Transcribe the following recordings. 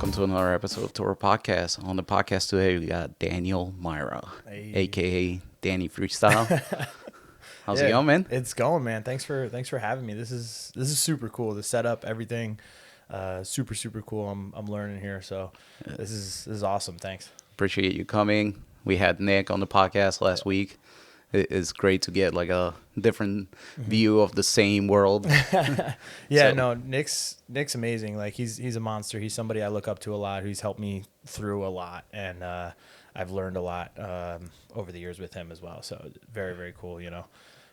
welcome to another episode of Toro Podcast. On the podcast today, we got Daniel Maira, aka Danny Freestyle. How's it going, man? It's going, man. Thanks for having me. This is super cool. The setup, everything, super cool. I'm learning here, so this is awesome. Thanks. Appreciate you coming. We had Nick on the podcast last week. It's great to get like a different view of the same world. No, Nick's amazing. Like he's a monster. He's somebody I look up to a lot. Who's helped me through a lot, and I've learned a lot over the years with him as well. So very cool, you know.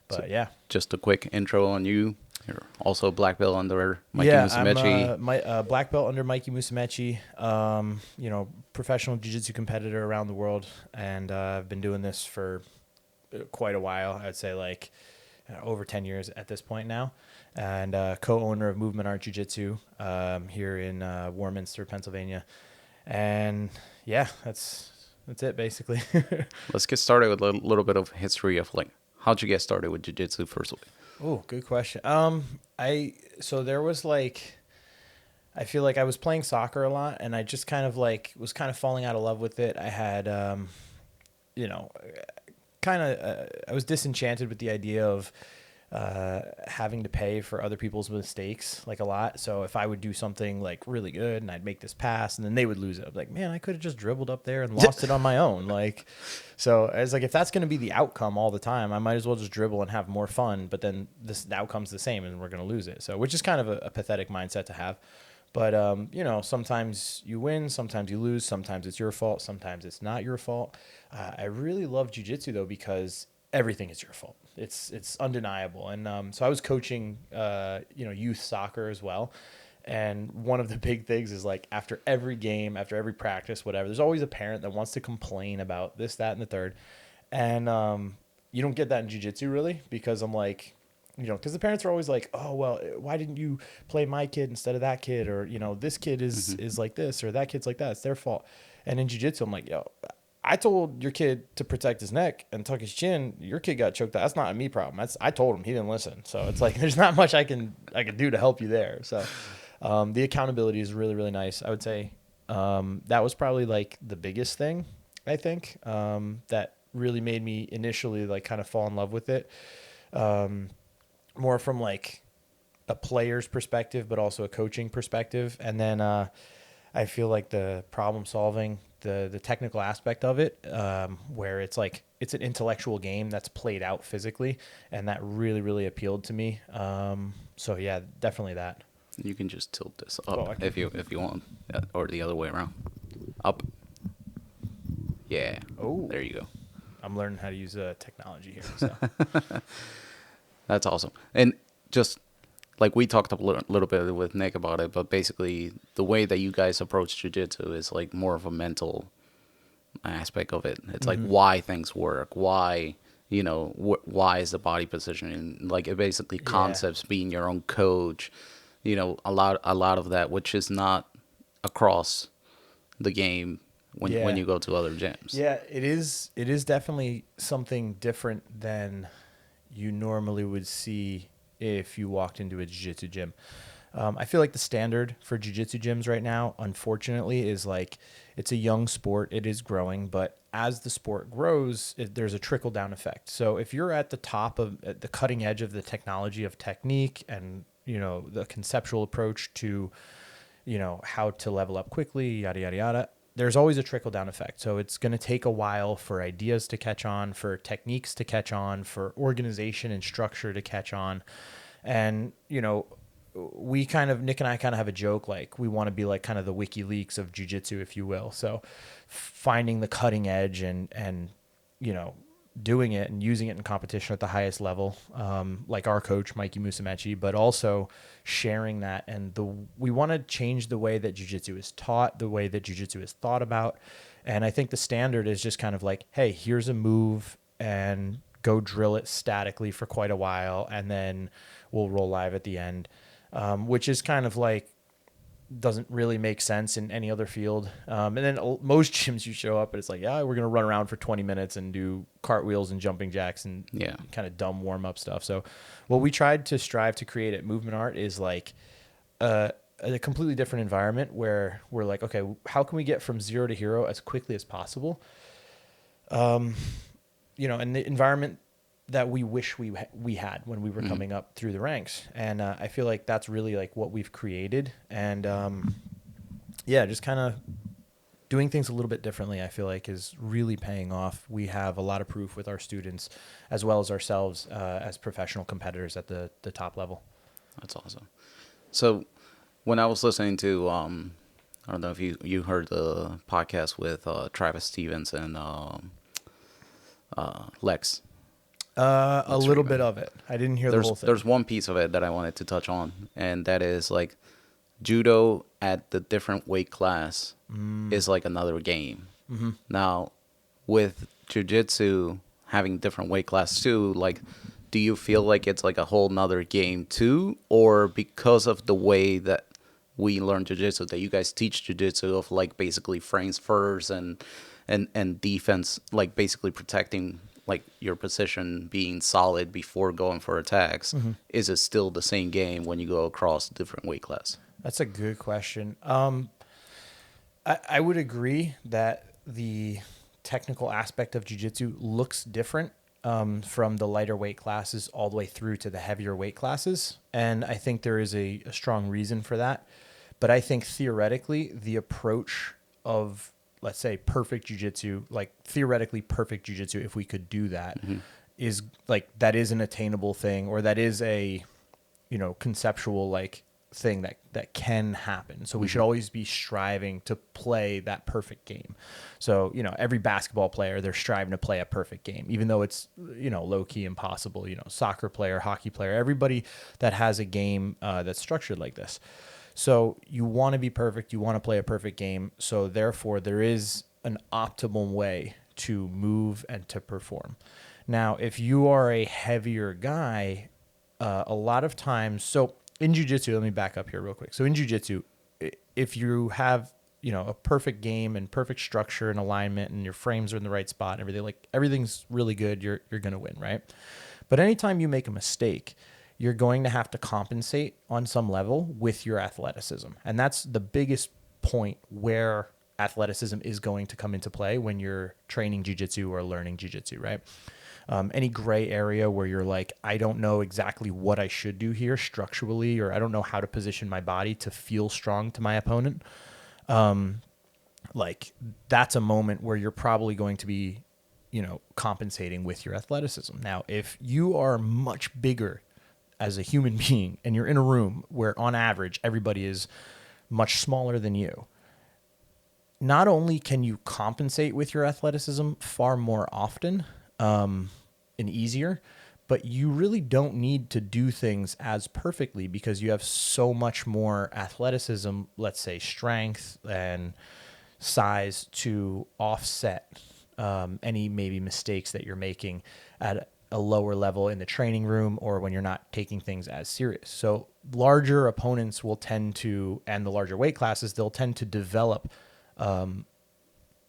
But so, just a quick intro on you. You're also a black belt under Mickey Musumeci. I'm black belt under Mickey Musumeci. Professional jiu-jitsu competitor around the world, and I've been doing this for quite a while. I'd say like over 10 years at this point now, and co-owner of Movement Art Jiu-Jitsu here in Warminster, Pennsylvania. And that's it basicly. Let's get started with a little bit of history of like how'd you get started with jiu-jitsu first? Oh, good question. So there was like, I feel like I was playing soccer a lot, and I just kind of like was kind of falling out of love with it. I had I was disenchanted with the idea of having to pay for other people's mistakes like a lot. So if I would do something like really good and I'd make this pass and then they would lose it, I'm like, man, I could have just dribbled up there and lost it on my own. Like, so I was like, if that's going to be the outcome all the time, I might as well just dribble and have more fun. But then the outcome's the same and we're going to lose it. So, which is kind of a pathetic mindset to have. But, sometimes you win, sometimes you lose, sometimes it's your fault, sometimes it's not your fault. I really love jiu-jitsu, though, because everything is your fault. It's undeniable. And so I was coaching, youth soccer as well. And one of the big things is like after every game, after every practice, whatever, there's always a parent that wants to complain about this, that, and the third. And you don't get that in jiu-jitsu really, because I'm like, because the parents are always like, oh, well, why didn't you play my kid instead of that kid? Or, this kid is like this or that kid's like that. It's their fault. And in jiu-jitsu, I'm like, yo, I told your kid to protect his neck and tuck his chin. Your kid got choked out. That's not a me problem. I told him. He didn't listen. So it's like there's not much I can do to help you there. So the accountability is really, really nice. I would say that was probably like the biggest thing, I think, that really made me initially like kind of fall in love with it. More from like a player's perspective, but also a coaching perspective. And then I feel like the problem solving, the technical aspect of it, where it's like it's an intellectual game that's played out physically, and that really, really appealed to me. So yeah, definitely that. You can just tilt this up if you want, or the other way around. Up. Yeah. Oh, there you go. I'm learning how to use technology here. So. That's awesome. And just like we talked a little bit with Nick about it, but basically the way that you guys approach jiu-jitsu is like more of a mental aspect of it. It's like why things work, why, why is the body positioning, like it basically concepts, being your own coach, a lot of that, which is not across the game when you go to other gyms. Yeah, it is definitely something different than you normally would see if you walked into a jiu-jitsu gym. I feel like the standard for jiu-jitsu gyms right now, unfortunately, is like it's a young sport. It is growing, but as the sport grows, there's a trickle-down effect. So if you're at the top at the cutting edge of the technology of technique and, the conceptual approach to, how to level up quickly, yada, yada, yada, there's always a trickle-down effect. So it's going to take a while for ideas to catch on, for techniques to catch on, for organization and structure to catch on. And, Nick and I kind of have a joke, like we want to be like kind of the WikiLeaks of jiu-jitsu, if you will. So finding the cutting edge and doing it and using it in competition at the highest level, like our coach, Mickey Musumeci, but also sharing that. And we want to change the way that jiu-jitsu is taught, the way that jiu-jitsu is thought about. And I think the standard is just kind of like, hey, here's a move and go drill it statically for quite a while. And then we'll roll live at the end, which is kind of like, doesn't really make sense in any other field. And then most gyms you show up and it's like, yeah, we're going to run around for 20 minutes and do cartwheels and jumping jacks and kind of dumb warm up stuff. So what we tried to strive to create at Movement Art is like a completely different environment where we're like, okay, how can we get from zero to hero as quickly as possible? And the environment that we wish we had when we were coming up through the ranks. And I feel like that's really like what we've created. And just kind of doing things a little bit differently, I feel like is really paying off. We have a lot of proof with our students as well as ourselves as professional competitors at the top level. That's awesome. So when I was listening to, I don't know if you heard the podcast with Travis Stevens and Lex. A little bit of it. I didn't hear the whole thing. There's one piece of it that I wanted to touch on, and that is like judo at the different weight class is like another game. Mm-hmm. Now, with jiu-jitsu having different weight class too, like, do you feel like it's like a whole nother game too, or because of the way that we learn jiu-jitsu, that you guys teach jiu-jitsu of like basically frames first and defense, like basically protecting like your position being solid before going for attacks, is it still the same game when you go across different weight class? That's a good question. I would agree that the technical aspect of jiu-jitsu looks different from the lighter weight classes all the way through to the heavier weight classes. And I think there is a strong reason for that. But I think theoretically, the approach of, let's say, perfect jiu-jitsu, like theoretically perfect jiu-jitsu, if we could do that, is like, that is an attainable thing, or that is a, conceptual like thing that can happen. So we should always be striving to play that perfect game. So, every basketball player, they're striving to play a perfect game, even though it's, low key impossible, soccer player, hockey player, everybody that has a game that's structured like this. So you want to be perfect. You want to play a perfect game. So therefore, there is an optimal way to move and to perform. Now, if you are a heavier guy, a lot of times, so in jiu-jitsu, let me back up here real quick. So in jiu-jitsu, if you have, a perfect game and perfect structure and alignment and your frames are in the right spot and everything, like everything's really good, you're going to win, right? But anytime you make a mistake, you're going to have to compensate on some level with your athleticism. And that's the biggest point where athleticism is going to come into play when you're training jiu-jitsu or learning jiu-jitsu, right? Any gray area where you're like, I don't know exactly what I should do here structurally, or I don't know how to position my body to feel strong to my opponent. Like that's a moment where you're probably going to be, compensating with your athleticism. Now, if you are much bigger as a human being and you're in a room where on average everybody is much smaller than you, not only can you compensate with your athleticism far more often and easier, but you really don't need to do things as perfectly because you have so much more athleticism, let's say strength and size, to offset any maybe mistakes that you're making at a lower level in the training room or when you're not taking things as serious. So larger opponents will tend to, and the larger weight classes, they'll tend to develop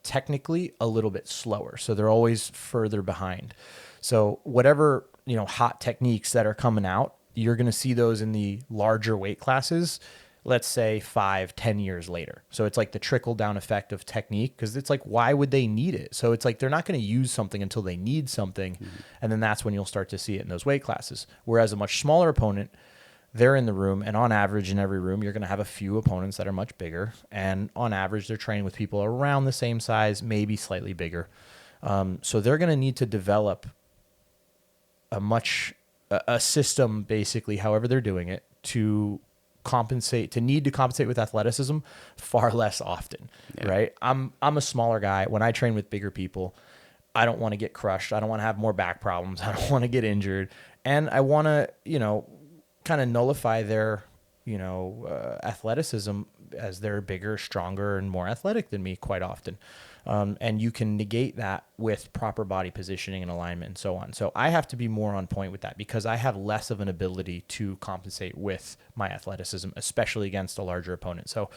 technically a little bit slower. So they're always further behind. So whatever, hot techniques that are coming out, you're going to see those in the larger weight classes, let's say 5-10 years later. So it's like the trickle down effect of technique, because it's like, why would they need it? So it's like they're not going to use something until they need something. And then that's when you'll start to see it in those weight classes. Whereas a much smaller opponent, they're in the room, and on average in every room, you're going to have a few opponents that are much bigger. And on average, they're training with people around the same size, maybe slightly bigger. So they're going to need to develop a system, basically, however they're doing it, to compensate with athleticism far less often, right? I'm a smaller guy. When I train with bigger people, I don't want to get crushed. I don't want to have more back problems. I don't want to get injured. And I want to, kind of nullify their, athleticism as they're bigger, stronger, and more athletic than me quite often. And you can negate that with proper body positioning and alignment and so on. So I have to be more on point with that because I have less of an ability to compensate with my athleticism, especially against a larger opponent. So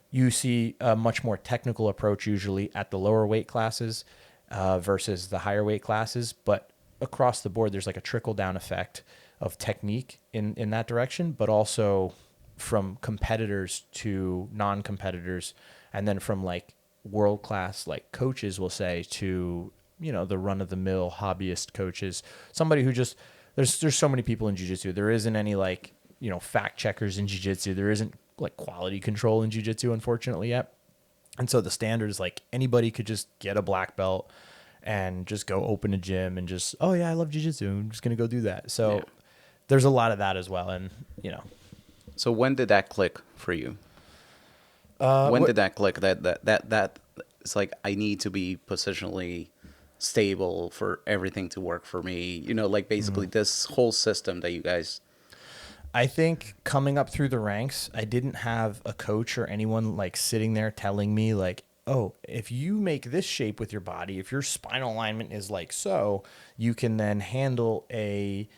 you see a much more technical approach usually at the lower weight classes versus the higher weight classes. But across the board, there's like a trickle down effect of technique in that direction, but also from competitors to non-competitors, and then from like world class like coaches will say to, you know, the run of the mill hobbyist coaches, somebody who just, there's so many people in jiu-jitsu. There isn't any like, you know, fact checkers in jiu-jitsu. There isn't like quality control in jiu-jitsu, unfortunately, yet. And so the standard is like anybody could just get a black belt and just go open a gym and just, oh yeah, I love jiu-jitsu, I'm just gonna go do that. So there's a lot of that as well. And you know, So when did that click for you? When did that click? That it's like I need to be positionally stable for everything to work for me. You know, like basically this whole system that you guys. I think coming up through the ranks, I didn't have a coach or anyone like sitting there telling me like, oh, if you make this shape with your body, if your spinal alignment is like so, you can then handle a,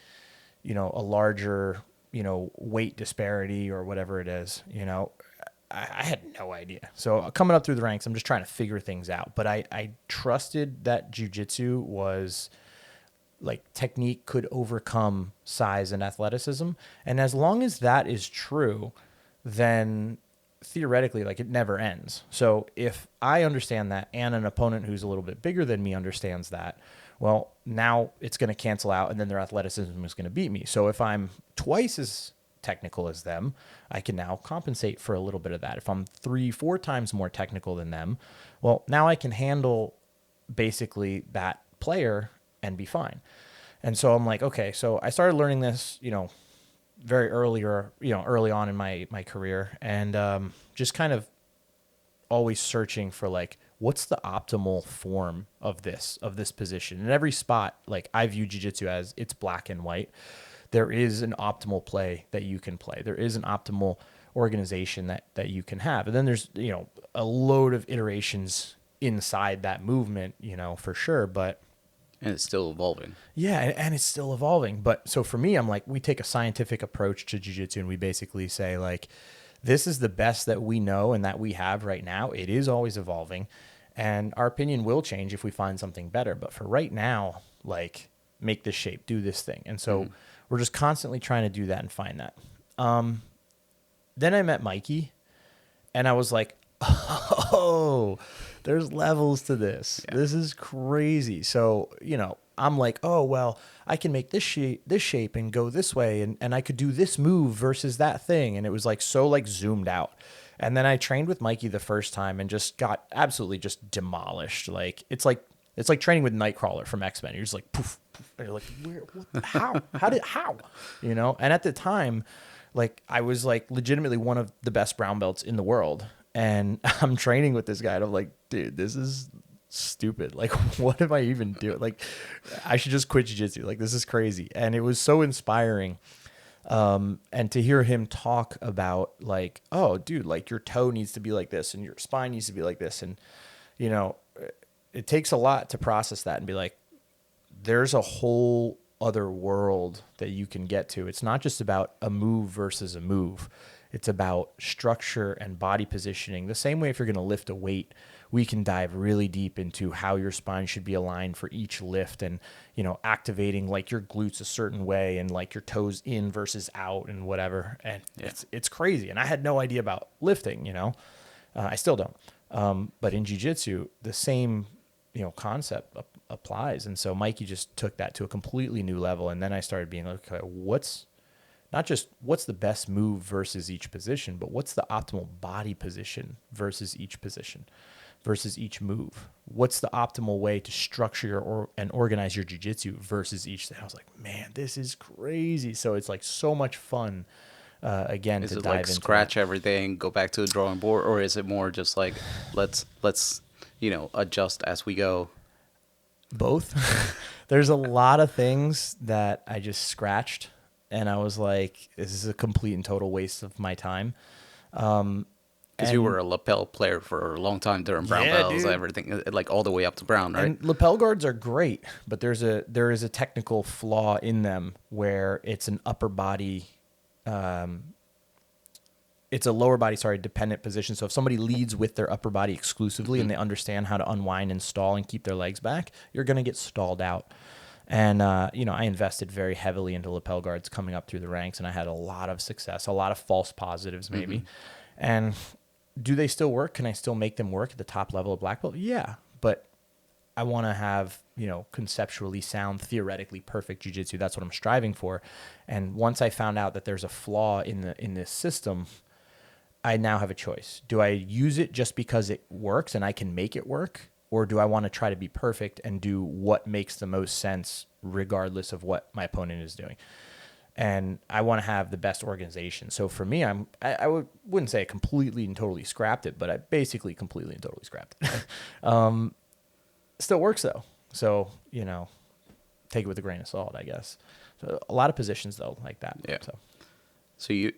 you know, a larger, you know, weight disparity or whatever it is, you know. I had no idea. So coming up through the ranks, I'm just trying to figure things out. But I trusted that jiu-jitsu was like technique could overcome size and athleticism. And as long as that is true, then theoretically, like it never ends. So if I understand that and an opponent who's a little bit bigger than me understands that, well, now it's going to cancel out and then their athleticism is going to beat me. So if I'm twice as technical as them, I can now compensate for a little bit of that. If I'm 3-4 times more technical than them, well, now I can handle basically that player and be fine. And so I'm like, okay, so I started learning this, you know, very early on in my career, and just kind of always searching for like, what's the optimal form of this position. In every spot, like I view jiu-jitsu as it's black and white. There is an optimal play that you can play. There is an optimal organization that you can have. And then there's, you know, a load of iterations inside that movement, you know, for sure. But And it's still evolving. yeah, and it's still evolving. But so for me, I'm like, we take a scientific approach to jiu-jitsu and we basically say like, this is the best that we know and that we have right now. It is always evolving. And our opinion will change if we find something better. But for right now, like, make this shape, do this thing. And so we're just constantly trying to do that and find that. Then I met Mikey and I was like, oh, there's levels to this. Yeah. This is crazy. So, you know, I'm like, oh, well, I can make this shape and go this way. And I could do this move versus that thing. And it was like, so like zoomed out. And then I trained with Mikey the first time and just got absolutely just demolished. Like, it's like training with Nightcrawler from X-Men. You're just like, poof, poof. And you're like, where, what, how? You know? And at the time, like, I was like legitimately one of the best brown belts in the world. And I'm training with this guy and I'm like, dude, this is stupid. Like, what am I even doing? Like, I should just quit jiu-jitsu. Like, this is crazy. And it was so inspiring. And to hear him talk about like, oh, dude, like your toe needs to be like this and your spine needs to be like this. And, you know, it takes a lot to process that and be like, there's a whole other world that you can get to. It's not just about a move versus a move. It's about structure and body positioning. The same way if you're going to lift a weight, we can dive really deep into how your spine should be aligned for each lift and, you know, activating like your glutes a certain way and like your toes in versus out and whatever. And it's crazy. And I had no idea about lifting, you know, I still don't. But in jiu-jitsu, the same, you know, concept applies. And so Mikey just took that to a completely new level. And then I started being like, okay, not just what's the best move versus each position, but what's the optimal body position versus each position, versus each move? What's the optimal way to structure and organize your jiu-jitsu versus each thing? I was like, man, this is crazy. So it's like so much fun, again, is to it dive like into scratch that. everything, go back to the drawing board, or is it more just like let's you know, adjust as we go? Both. There's a lot of things that I just scratched. And I was like, this is a complete and total waste of my time. Because you were a lapel player for a long time during brown belts, dude. everything, like all the way up to brown, right? And lapel guards are great, but there is a technical flaw in them where it's an upper body, it's a lower body, dependent position. So if somebody leads with their upper body exclusively and they understand how to unwind and stall and keep their legs back, you're going to get stalled out. And, I invested very heavily into lapel guards coming up through the ranks, and I had a lot of success, a lot of false positives maybe. And do they still work? Can I still make them work at the top level of black belt? Yeah. But I want to have, conceptually sound, theoretically perfect jiu-jitsu. That's what I'm striving for. And once I found out that there's a flaw in this system, I now have a choice. Do I use it just because it works and I can make it work? Or do I want to try to be perfect and do what makes the most sense regardless of what my opponent is doing? And I want to have the best organization. So for me, wouldn't say I completely and totally scrapped it, but I basically completely and totally scrapped it. Still works though. So, take it with a grain of salt, I guess. So a lot of positions though like that. Yeah. So you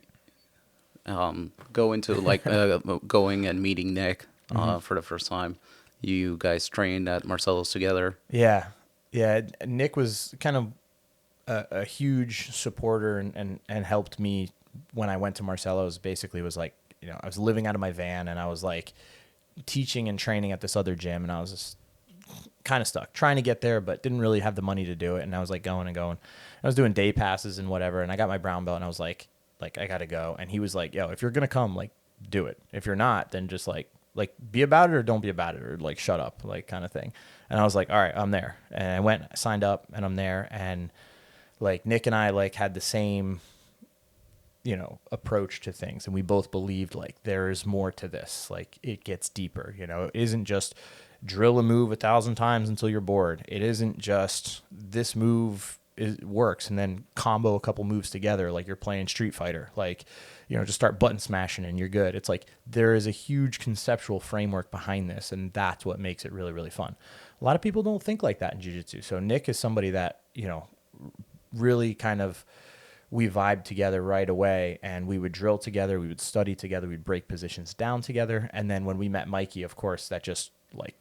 go into like going and meeting Nick for the first time. You guys trained at Marcelo's together. Yeah. Nick was kind of a huge supporter and helped me when I went to Marcelo's. Basically was like, I was living out of my van and I was like teaching and training at this other gym, and I was just kind of stuck trying to get there, but didn't really have the money to do it. And I was like going and going. I was doing day passes and whatever. And I got my brown belt and I was like, I got to go. And he was like, yo, if you're going to come, like, do it. If you're not, then just like be about it or don't be about it, or like shut up, like kind of thing. And I was like, all right, I'm there. And I went, signed up, and I'm there. And like Nick and I like had the same, approach to things. And we both believed like there is more to this. Like it gets deeper, it isn't just drill a move 1,000 times until you're bored. It isn't just this move works and then combo a couple moves together like you're playing Street Fighter. Like, just start button smashing and you're good. It's like there is a huge conceptual framework behind this, and that's what makes it really, really fun. A lot of people don't think like that in jiu-jitsu. So Nick is somebody that, really kind of we vibed together right away, and we would drill together, we would study together, we'd break positions down together. And then when we met Mikey, of course, that just like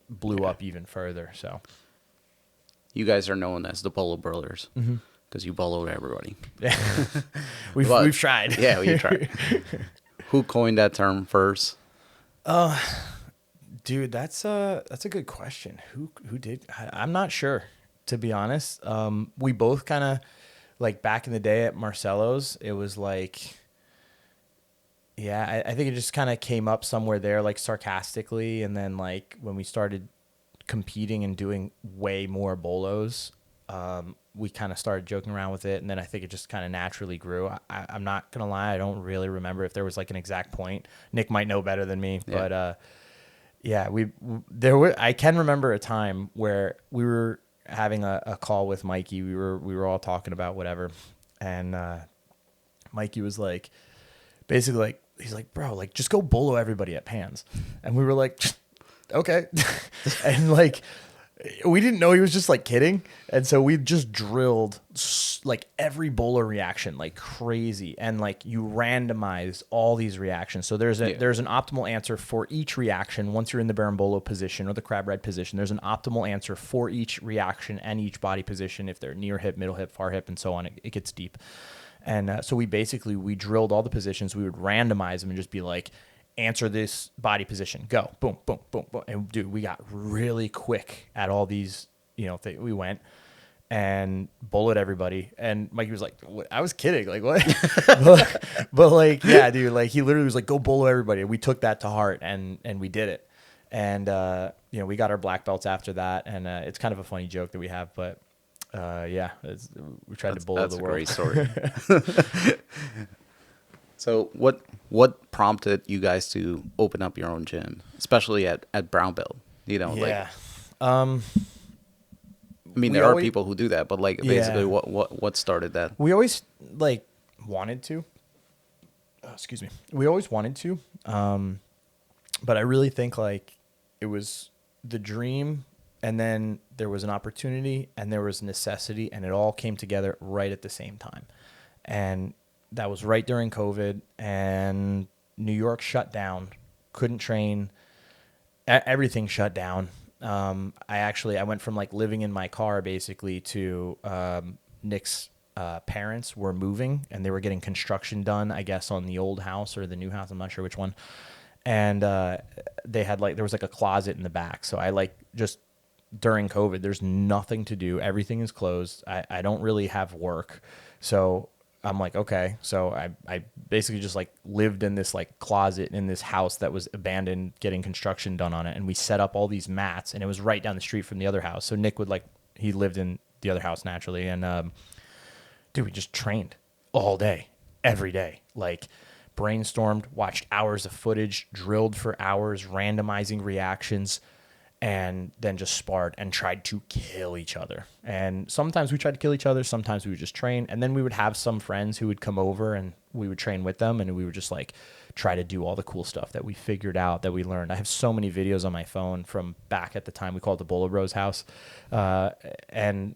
blew up even further. So you guys are known as the Bolo Brothers because you boloed everybody. Yeah. we've tried. Yeah, we tried. Who coined that term first? Dude, that's a good question. Who did? I'm not sure, to be honest. We both kind of like back in the day at Marcelo's, it was like, yeah, I think it just kind of came up somewhere there, like sarcastically. And then like when we started competing and doing way more bolos, we kind of started joking around with it. And then I think it just kind of naturally grew. I'm not going to lie, I don't really remember if there was like an exact point. Nick might know better than me, but yeah, I can remember a time where we were having a call with Mikey. We were all talking about whatever, and Mikey was like, basically like, he's like, bro, like just go bolo everybody at Pans, and we were like, okay, and like we didn't know he was just like kidding, and so we just drilled like every bolo reaction like crazy, and like you randomize all these reactions. So there's an optimal answer for each reaction. Once you're in the berimbolo position or the crab ride position, there's an optimal answer for each reaction and each body position. If they're near hip, middle hip, far hip, and so on, it gets deep. And so we drilled all the positions. We would randomize them and just be like, answer this body position, go, boom, boom, boom, boom. And dude, we got really quick at all these, we went and bullet everybody. And Mikey was like, I was kidding. Like what? but like, yeah, dude, like he literally was like, go bolo everybody. And we took that to heart and we did it. And, we got our black belts after that. And it's kind of a funny joke that we have, but yeah, we tried to bolo the world. That's a great story. So what prompted you guys to open up your own gym, especially at brown belt? Yeah. Like, I mean, there are people who do that, but like basically what started that? We always like wanted to. Excuse me. We always wanted to. But I really think like it was the dream, and then there was an opportunity and there was necessity, and it all came together right at the same time. And that was right during COVID, and New York shut down, couldn't train, everything shut down. I went from like living in my car basically to Nick's parents were moving, and they were getting construction done, I guess, on the old house or the new house. I'm not sure which one. And they had like, there was like a closet in the back. So I like just during COVID. There's nothing to do. Everything is closed. I don't really have work. So I'm like, okay. So I basically just like lived in this like closet in this house that was abandoned, getting construction done on it. And we set up all these mats, and it was right down the street from the other house. So Nick would like, he lived in the other house naturally. And, dude, we just trained all day, every day. Like brainstormed, watched hours of footage, drilled for hours, randomizing reactions, and then just sparred and tried to kill each other. And sometimes we tried to kill each other. Sometimes we would just train. And then we would have some friends who would come over and we would train with them. And we would just like try to do all the cool stuff that we figured out, that we learned. I have so many videos on my phone from back at the time. We called it the Bolo Bros house. And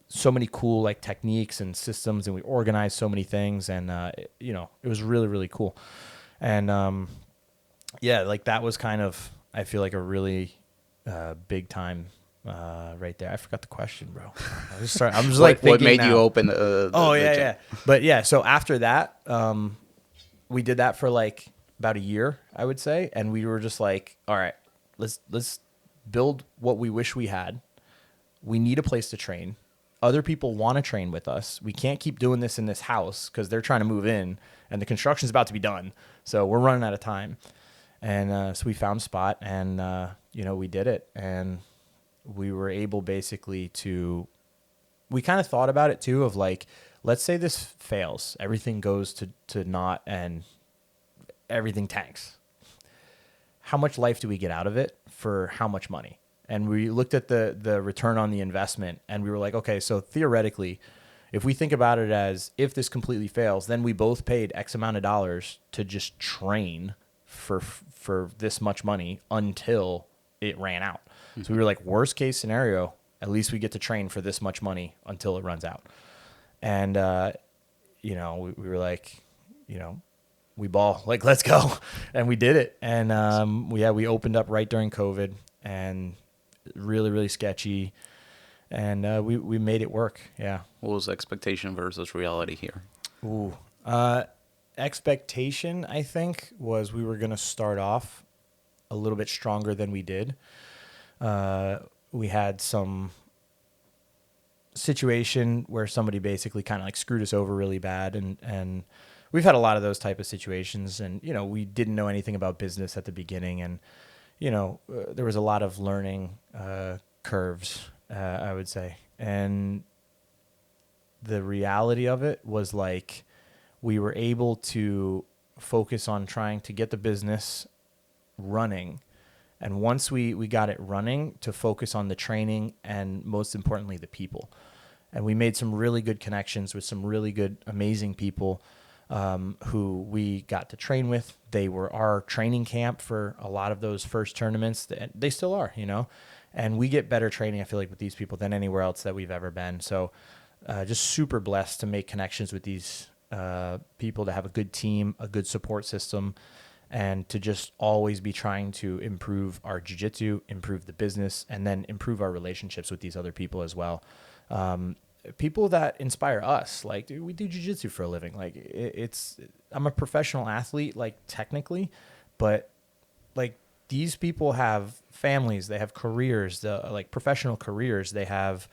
so many cool like techniques and systems, and we organized so many things. And, you know, it was really, really cool. And, yeah, like that was kind of, I feel like a really, big time right there. I forgot the question, bro. I'm just like what thinking made now. you open the yeah, gym? yeah. But yeah, so after that, we did that for like about a year, I would say, and we were just like, all right, let's build what we wish we had. We need a place to train. Other people want to train with us. We can't keep doing this in this house because they're trying to move in and the construction's about to be done. So we're running out of time. And so we found a spot, and you know, we did it, and we were able basically to. We kind of thought about it too, of like, let's say this fails, everything goes to naught, and everything tanks. How much life do we get out of it for how much money? And we looked at the return on the investment, and we were like, okay, so theoretically, if we think about it as if this completely fails, then we both paid X amount of dollars to just train for this much money until it ran out. Mm-hmm. So we were like, worst case scenario, at least we get to train for this much money until it runs out. And, you know, we were like, you know, we ball, like, let's go. And we did it. And, we opened up right during COVID, and really, really sketchy. And, we made it work. Yeah. What was expectation versus reality here? Ooh, expectation, I think, was we were going to start off a little bit stronger than we did. We had some situation where somebody basically kind of like screwed us over really bad. And we've had a lot of those type of situations. And, you know, we didn't know anything about business at the beginning. And, you know, there was a lot of learning curves, I would say. And the reality of it was like, we were able to focus on trying to get the business running. And once we got it running, to focus on the training and most importantly, the people. And we made some really good connections with some really good, amazing people who we got to train with. They were our training camp for a lot of those first tournaments. They still are, you know, and we get better training, I feel like, with these people than anywhere else that we've ever been. So just super blessed to make connections with these people, to have a good team, a good support system, and to just always be trying to improve our jiu-jitsu, improve the business, and then improve our relationships with these other people as well. People that inspire us, like, dude, we do jiu-jitsu for a living. Like, I'm a professional athlete, like, technically, but like, these people have families, they have careers, like professional careers, they have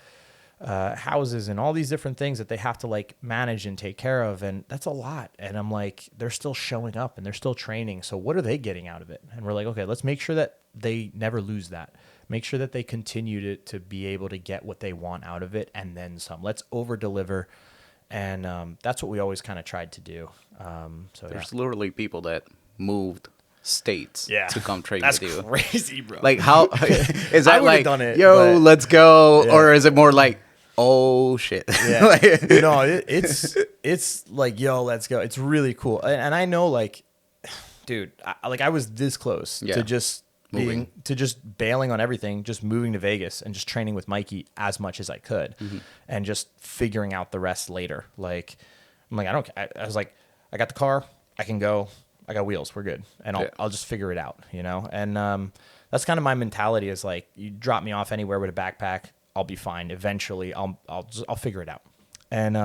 houses and all these different things that they have to like manage and take care of. And that's a lot. And I'm like, they're still showing up and they're still training. So what are they getting out of it? And we're like, okay, let's make sure that they never lose that. Make sure that they continue to be able to get what they want out of it and then some. Let's over deliver. And that's what we always kind of tried to do. So there's literally people that moved states to come train that's with you. That's crazy, bro. Like, how is that like, done it, yo, let's go? Yeah. Or is it more like, oh shit? Yeah. Like, no, it's like, yo, let's go. It's really cool. And I know, like, dude, I was this close to just bailing on everything, just moving to Vegas and just training with Mikey as much as I could, and just figuring out the rest later. Like, I'm like, I was like, I got the car, I can go, I got wheels, we're good, and I'll just figure it out, you know. And that's kind of my mentality, is like, you drop me off anywhere with a backpack, I'll be fine. Eventually, I'll figure it out. And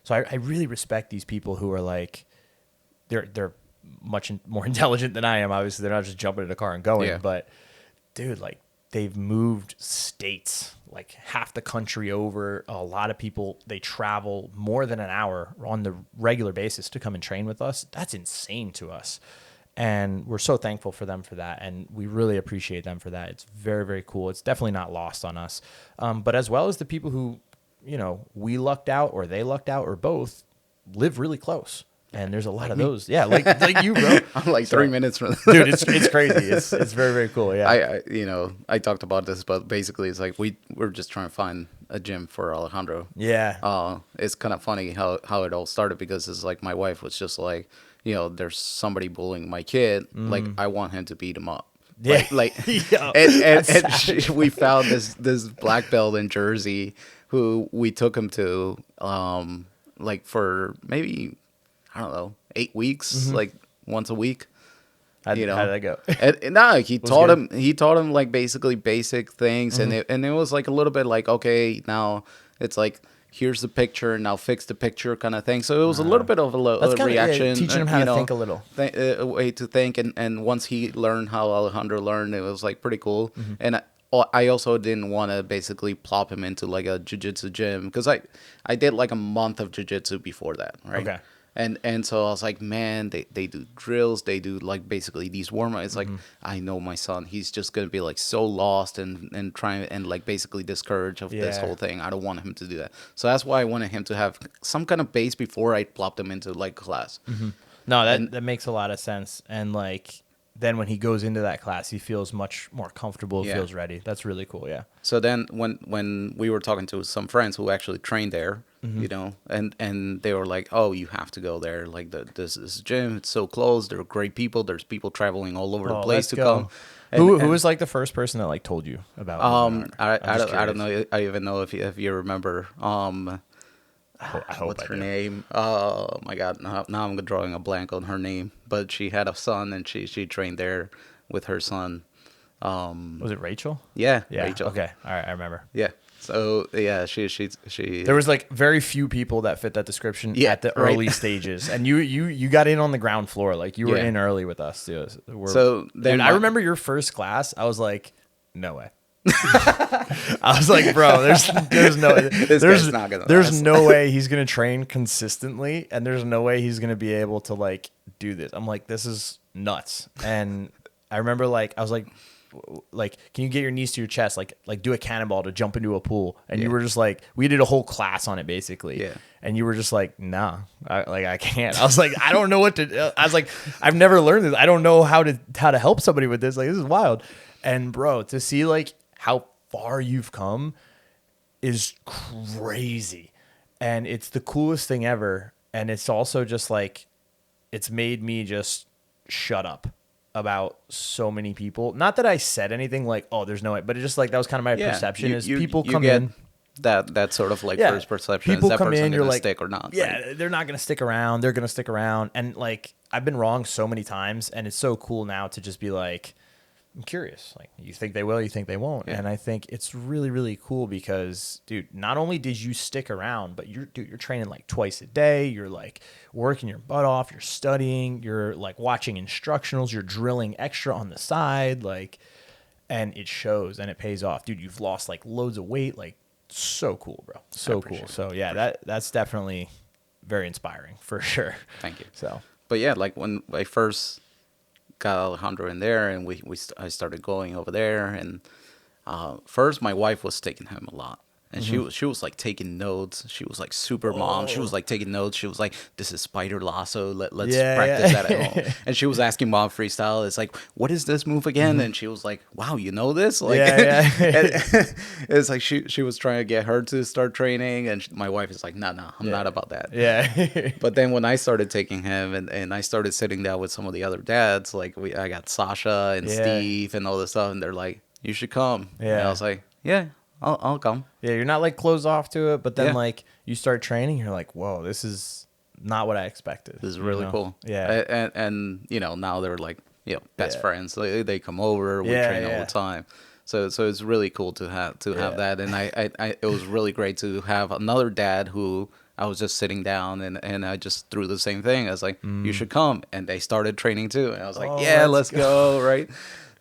so I really respect these people who are like, they're much more intelligent than I am. Obviously, they're not just jumping in a car and going. Yeah. But dude, like, they've moved states, like half the country over. A lot of people, they travel more than an hour on the regular basis to come and train with us. That's insane to us. And we're so thankful for them for that. And we really appreciate them for that. It's very, very cool. It's definitely not lost on us. But as well as the people who, you know, we lucked out or they lucked out or both live really close. And there's a lot of those. Yeah, like you, bro. I'm like 3 minutes from dude, it's crazy. It's very, very cool. Yeah. I talked about this, but basically it's like we're just trying to find a gym for Alejandro. Yeah. It's kind of funny how it all started, because it's like my wife was just like, you know, there's somebody bullying my kid. Like, I want him to beat him up. Yeah. Yeah. We found this black belt in Jersey who we took him to, like for maybe, I don't know, 8 weeks, like once a week. How did that go? He taught him like basically basic things, and it was like a little bit like, okay, now it's like, here's the picture, now fix the picture kind of thing. So it was a little bit of a reaction. Teaching him how to think a little. A way to think. And once he learned how Alejandro learned, it was like pretty cool. And I also didn't want to basically plop him into like a jiu-jitsu gym, because I did like a month of jiu-jitsu before that, right? Okay. And so I was like, man, they do drills, they do like basically these warm-ups. It's like, I know my son, he's just gonna be like so lost and trying and like basically discouraged of this whole thing. I don't want him to do that. So that's why I wanted him to have some kind of base before I plopped him into like class. No, that makes a lot of sense. And like, then when he goes into that class, he feels much more comfortable, feels ready. That's really cool. Yeah. So then when we were talking to some friends who actually trained there, you know, and they were like, oh, you have to go there. Like this gym, it's so close. There are great people. There's people traveling all over the place to come. Who was like the first person that like told you about? I don't know. I even know if you remember. What's her name? Oh my God! Now I'm drawing a blank on her name. But she had a son, and she trained there with her son. Was it Rachel? Yeah, Rachel. Okay, all right, I remember. Yeah. So yeah, she. There was like very few people that fit that description at the early stages, and you got in on the ground floor. Like you were in early with us too. So then I remember your first class. I was like, no way. I was like, bro, there's no way he's gonna train consistently, and there's no way he's gonna be able to like do this. I'm like, this is nuts. And I remember like I was like, can you get your knees to your chest, like do a cannonball to jump into a pool? And you were just like, we did a whole class on it basically. Yeah. And you were just like, nah, I can't. I was like, I don't know what to. I was like, I've never learned this. I don't know how to help somebody with this. Like, this is wild. And bro, to see like how far you've come is crazy. And it's the coolest thing ever. And it's also just like, it's made me just shut up about so many people. Not that I said anything like, oh, there's no way, but it's just like, that was kind of my perception is people come in. That sort of like first perception. People is that come in, you're like, stick or not? Yeah, like, they're not going to stick around. They're going to stick around. And like, I've been wrong so many times, and it's so cool now to just be like, I'm curious. Like, you think they will, you think they won't. Yeah. And I think it's really, really cool because, dude, not only did you stick around, but you're training like twice a day. You're like working your butt off. You're studying. You're like watching instructionals. You're drilling extra on the side. Like, and it shows and it pays off. Dude, you've lost like loads of weight. Like, so cool, bro. So cool. So yeah, that's definitely very inspiring for sure. Thank you. So, but yeah, like when I first got Alejandro in there, and I started going over there, and first my wife was taking him a lot, and she was like taking notes. She was like super mom. She was like taking notes. She was like, this is spider lasso. Let's practice that at home. And she was asking mom freestyle. It's like, what is this move again? And she was like, wow, you know this? Like, it's like she was trying to get her to start training, and my wife is like, no, I'm not about that. Yeah. But then when I started taking him, and I started sitting down with some of the other dads, like I got Sasha and Steve and all this stuff, and they're like, you should come. Yeah. And I was like, yeah. I'll come. Yeah, you're not like closed off to it, but then like you start training, you're like, whoa, this is not what I expected. This is really cool. Yeah. And you know, now they're like, you know, best friends. They come over, we train all the time. So it's really cool to have that. And I it was really great to have another dad who I was just sitting down and I just threw the same thing. I was like, you should come. And they started training too. And I was like, let's go. Right.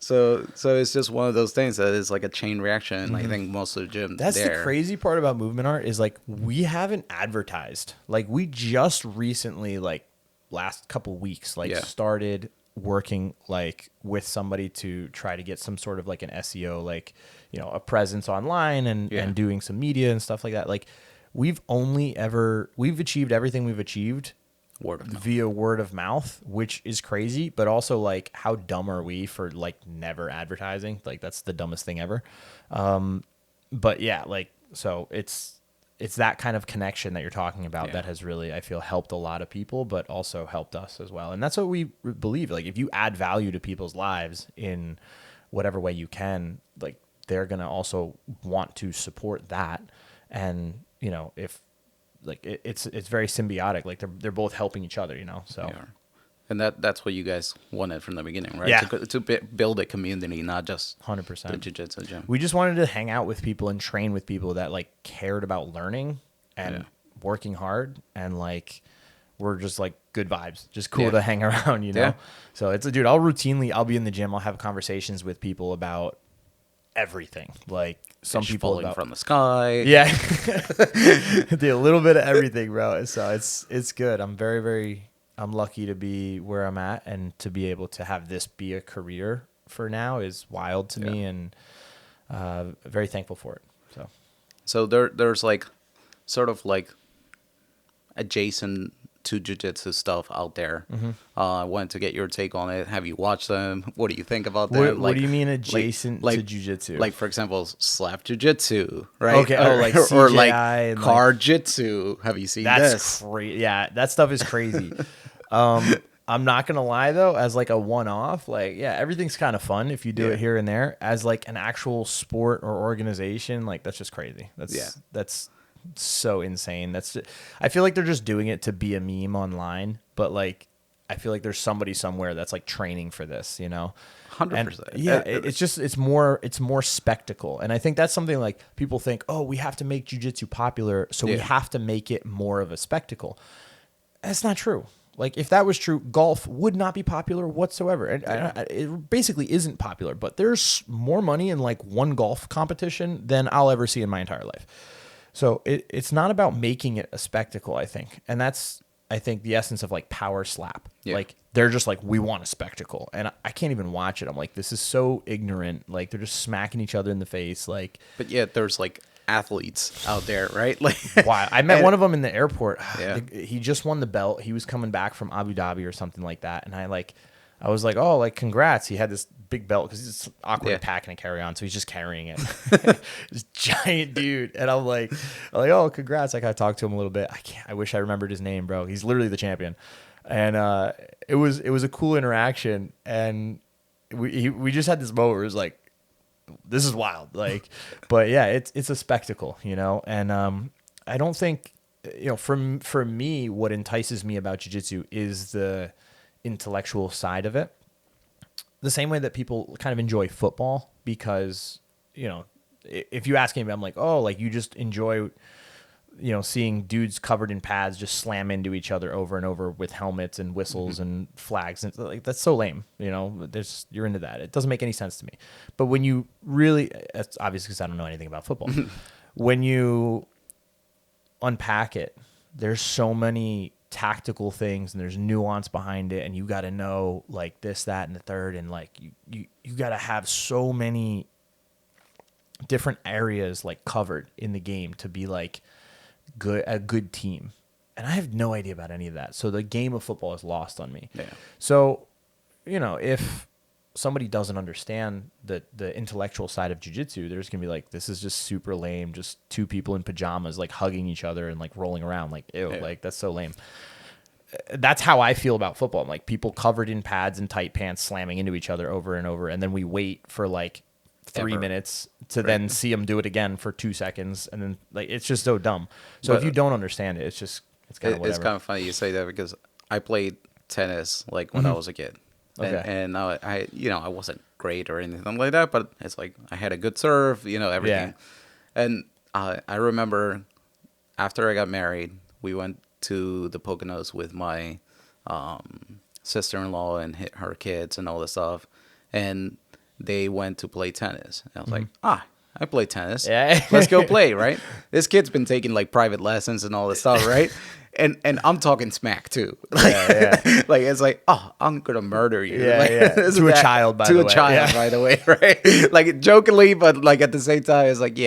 So it's just one of those things that is like a chain reaction. And I think most of the gym That's there. the crazy part about movement art is like we haven't advertised. Like we just recently, like last couple weeks, like Yeah. started working like with somebody to try to get some sort of like an SEO, like, you know, a presence online and doing some media and stuff like that. Like we've achieved everything we've achieved Word of mouth. via word of mouth, which is crazy, but also like how dumb are we for like never advertising? Like that's the dumbest thing ever. But yeah, like, so it's that kind of connection that you're talking about that has really, I feel, helped a lot of people, but also helped us as well. And that's what we believe. Like if you add value to people's lives in whatever way you can, like they're going to also want to support that. And, you know, if like it's very symbiotic, like they're both helping each other, you know? So, Yeah. And that's what you guys wanted from the beginning, right? Yeah. To build a community, not just 100%. the jiu-jitsu gym. We just wanted to hang out with people and train with people that like cared about learning and working hard, and like we're just like good vibes, just cool to hang around, you know? Yeah. So it's dude, I'll be in the gym, I'll have conversations with people about everything. Like some Fish people falling about from the sky. yeah, a little bit of everything, bro. So it's good. I'm lucky to be where I'm at, and to be able to have this be a career for now is wild to me, and very thankful for it. So there's like sort of like adjacent to jiu-jitsu stuff out there. I wanted to get your take on it. Have you watched them? What do you think about them? What do you mean adjacent to jiu-jitsu? Like, for example, slap jiu-jitsu, right? Okay, like or CJI like and car jitsu. Have you seen that's this? crazy. Yeah, that stuff is crazy. I'm not gonna lie though, as like a one-off, like everything's kind of fun if you do it here and there. As like an actual sport or organization, like that's just crazy. That's so insane. I feel like they're just doing it to be a meme online, but like I feel like there's somebody somewhere that's like training for this, you know. 100%. Yeah, it's more spectacle, and I think that's something like people think, oh, we have to make jiu-jitsu popular, so we have to make it more of a spectacle. That's not true. Like if that was true, golf would not be popular whatsoever. And it basically isn't popular, but there's more money in like one golf competition than I'll ever see in my entire life. So it's not about making it a spectacle, I think. And that's, I think, the essence of like power slap. Yeah. Like they're just like, we want a spectacle. And I can't even watch it. I'm like, this is so ignorant. Like they're just smacking each other in the face. Like, But yet there's like athletes out there, right? Like wow. I met one of them in the airport. Yeah. He just won the belt. He was coming back from Abu Dhabi or something like that. And I was like, oh, like congrats. He had this big belt because he's awkward to pack and carry on. So he's just carrying it. This giant dude. And I'm like, oh, congrats. Like I talked to him a little bit. I wish I remembered his name, bro. He's literally the champion. And it was a cool interaction. And we just had this moment where it was like, this is wild. Like, but yeah, it's a spectacle, you know? And I don't think, you know, for me, what entices me about jiu-jitsu is the intellectual side of it. The same way that people kind of enjoy football, because, you know, if you ask me, I'm like, oh, like you just enjoy, you know, seeing dudes covered in pads just slam into each other over and over with helmets and whistles and flags. And like, that's so lame. You know, you're into that. It doesn't make any sense to me. But when you really, that's obviously because I don't know anything about football. When you unpack it, there's so many tactical things and there's nuance behind it, and you got to know like this, that, and the third, and like you got to have so many different areas like covered in the game to be like a good team. And I have no idea about any of that, so the game of football is lost on me. So, you know, if somebody doesn't understand the intellectual side of jiu-jitsu, there's gonna be like, this is just super lame, just two people in pajamas like hugging each other and like rolling around, like ew, like that's so lame. That's how I feel about football. I'm like, people covered in pads and tight pants slamming into each other over and over, and then we wait for like 3 minutes to then see them do it again for 2 seconds, and then like it's just so dumb. So if you don't understand it, it's kind of whatever. It's kind of funny you say that, because I played tennis like when I was a kid. And I you know, I wasn't great or anything like that, but it's like I had a good serve, you know, everything. And I remember after I got married, we went to the Poconos with my sister-in-law and her kids and all this stuff. And they went to play tennis. And I was like, I play tennis. Yeah. Let's go play, right? This kid's been taking like private lessons and all this stuff, right? And I'm talking smack too. Like, like it's like, I'm gonna murder you. Yeah, like, To a child, by the way. To a child, by the way, right? Like jokingly, but like at the same time, it's like,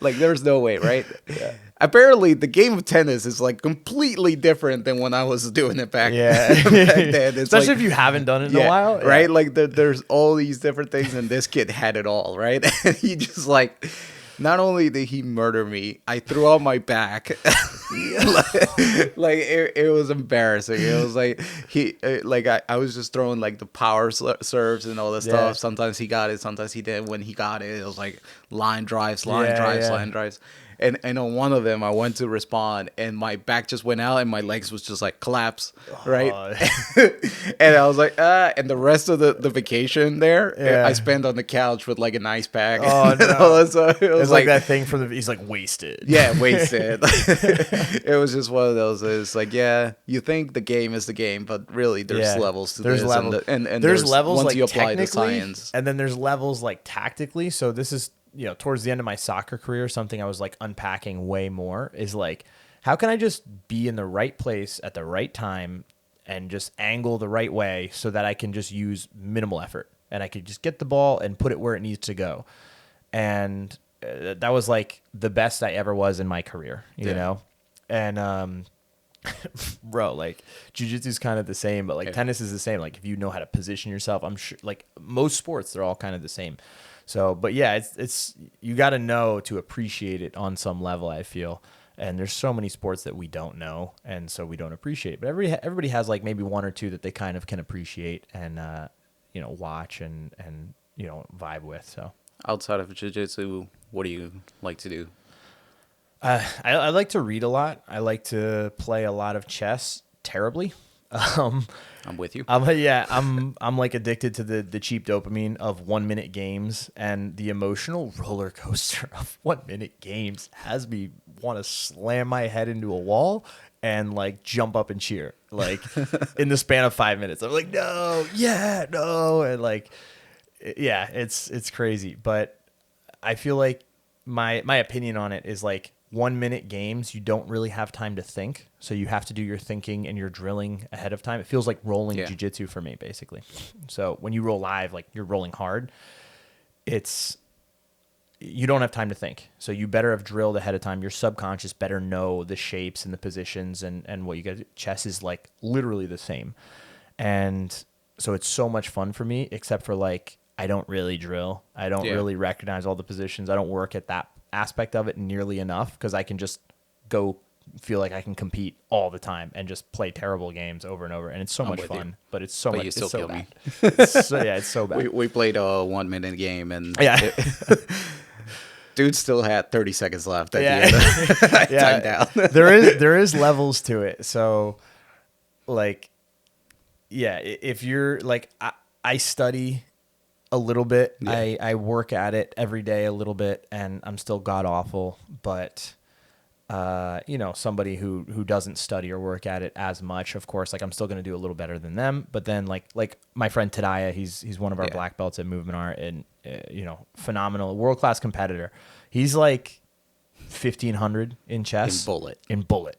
like there's no way, right? Yeah. Apparently, the game of tennis is like completely different than when I was doing it back, back then. It's especially like, if you haven't done it in a while, right? Like there's all these different things, and this kid had it all, right? And he just like, not only did he murder me, I threw out my back. like it was embarrassing. It was like I was just throwing like the power serves and all this stuff. Sometimes he got it, sometimes he didn't. When he got it, it was like line drives. And on one of them, I went to respond, and my back just went out, and my legs was just like collapse, right? And I was like, and the rest of the vacation there, I spent on the couch with like an ice pack. Oh no! So it was like that thing from he's like wasted. Yeah, wasted. It was just one of those. It's like, you think the game is the game, but really there's levels to this. Levels. And there's levels once like you apply the technically, science, and then there's levels like tactically. So this is, towards the end of my soccer career, something I was like unpacking way more is like, how can I just be in the right place at the right time and just angle the right way so that I can just use minimal effort and I could just get the ball and put it where it needs to go. And that was like the best I ever was in my career, you know? And, bro, like jiu-jitsu is kind of the same, but like tennis is the same. Like if you know how to position yourself, I'm sure like most sports, they're all kind of the same. So, but yeah, it's you got to know to appreciate it on some level, I feel. And there's so many sports that we don't know, and so we don't appreciate. But everybody has like maybe one or two that they kind of can appreciate and watch and vibe with. So outside of jiu-jitsu, what do you like to do? I like to read a lot. I like to play a lot of chess terribly. I'm with you. I'm like addicted to the cheap dopamine of 1 minute games, and the emotional roller coaster of 1 minute games has me want to slam my head into a wall and like jump up and cheer like in the span of 5 minutes. I'm like, no, and like, it's crazy. But I feel like my opinion on it is like 1 minute games, you don't really have time to think. So you have to do your thinking and your drilling ahead of time. It feels like rolling jiu-jitsu for me, basically. So when you roll live, like you're rolling hard, you don't have time to think. So you better have drilled ahead of time. Your subconscious better know the shapes and the positions and what you got. Chess is like literally the same. And so it's so much fun for me, except for like, I don't really drill. I don't really recognize all the positions. I don't work at that aspect of it nearly enough because I can just go feel like I can compete all the time and just play terrible games over and over, and it's so much fun. But it's so much. You still kill bad. me. It's so bad. We played a 1 minute game and dude still had 30 seconds left at the end. Timed out. there is levels to it. So like, if you're like, I study a little bit. I work at it every day a little bit, and I'm still god awful. But somebody who doesn't study or work at it as much, of course, like I'm still going to do a little better than them. But then like my friend Tadaya, he's one of our black belts at Movement Art, and phenomenal, world class competitor. He's like 1,500 in chess. In bullet.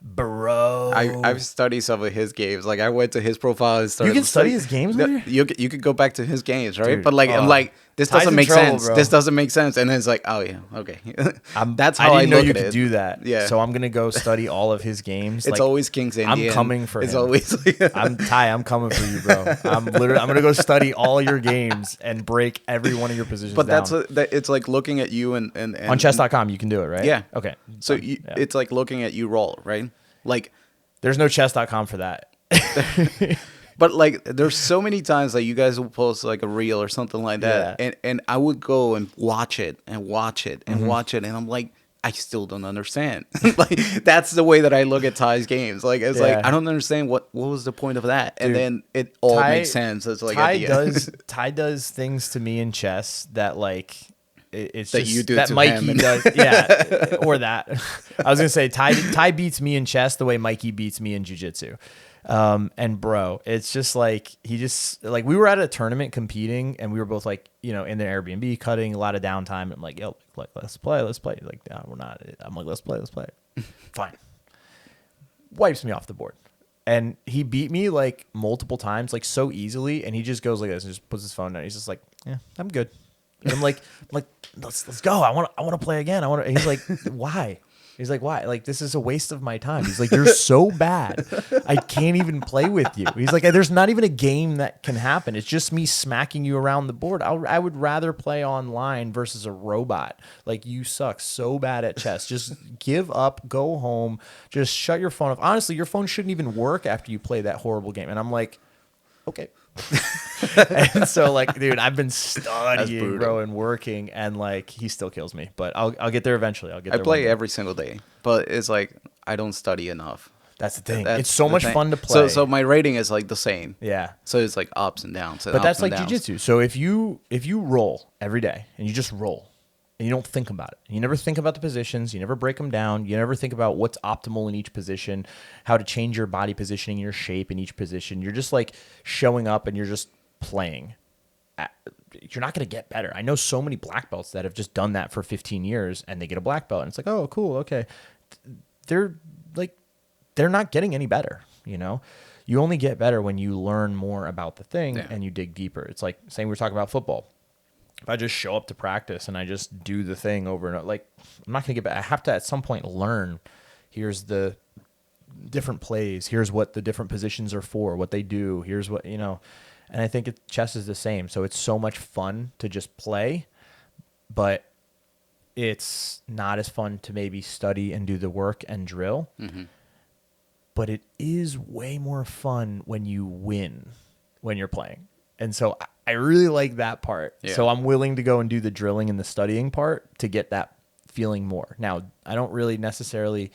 Bro. I've studied some of his games. Like I went to his profile and started. You can study his games later? You could go back to his games, right? Dude, but like I'm like, this doesn't make sense. Bro. This doesn't make sense. And then it's like, oh yeah, okay. That's how I didn't know look you at could it. do that. Yeah. So I'm gonna go study all of his games. It's like, always King's Indian. I'm coming for him. It's always. I'm coming for you, bro. I'm gonna go study all your games and break every one of your positions. But down. It's like looking at you and on chess.com you can do it, right? Yeah. Okay. So it's like looking at you roll, right? Like there's no chess.com for that. But like, there's so many times that you guys will post like a reel or something like that, and I would go and watch it and watch it and watch it, and I'm like, I still don't understand. Like that's the way that I look at Ty's games. Like it's like I don't understand what was the point of that, and then it all makes sense. It's like Ty does things to me in chess that like it's That just you do that to Mikey him. does. Yeah, or that. I was gonna say Ty beats me in chess the way Mikey beats me in jiu-jitsu. And bro, it's just like he just like we were at a tournament competing, and we were both like in the Airbnb cutting a lot of downtime. And I'm like, yo, like let's play. Like, no, we're not. I'm like, let's play. Fine. Wipes me off the board. And he beat me like multiple times, like so easily. And he just goes like this and just puts his phone down. He's just like, yeah, I'm good. And I'm like, let's go. I want to play again. And he's like, why? He's like, why? Like, this is a waste of my time. He's like, you're so bad. I can't even play with you. He's like, there's not even a game that can happen. It's just me smacking you around the board. I would rather play online versus a robot. Like, you suck so bad at chess. Just give up, go home, just shut your phone off. Honestly, your phone shouldn't even work after you play that horrible game. And I'm like, okay. And so like, dude, I've been studying, bro, and working, and like he still kills me. But I'll get there eventually. I play every single day, but it's like I don't study enough. That's the thing. That's it's so much fun to play. So my rating is like the same. Yeah. So it's like ups and downs. But that's like jiu-jitsu. So if you roll every day and you just roll and you don't think about it, you never think about the positions, you never break them down, you never think about what's optimal in each position, how to change your body positioning, your shape in each position. You're just like showing up and you're just playing. You're not going to get better. I know so many black belts that have just done that for 15 years and they get a black belt and it's like, oh, cool, okay. They're not getting any better, You only get better when you learn more about the thing and you dig deeper. It's like saying we're talking about football. If I just show up to practice and I just do the thing over and over, like I'm not going to get better. I have to at some point learn. Here's the different plays. Here's what the different positions are for, what they do. Here's what, And I think chess is the same. So it's so much fun to just play, but it's not as fun to maybe study and do the work and drill. Mm-hmm. But it is way more fun when you win when you're playing. And so I really like that part. Yeah. So I'm willing to go and do the drilling and the studying part to get that feeling more. Now, I don't really necessarily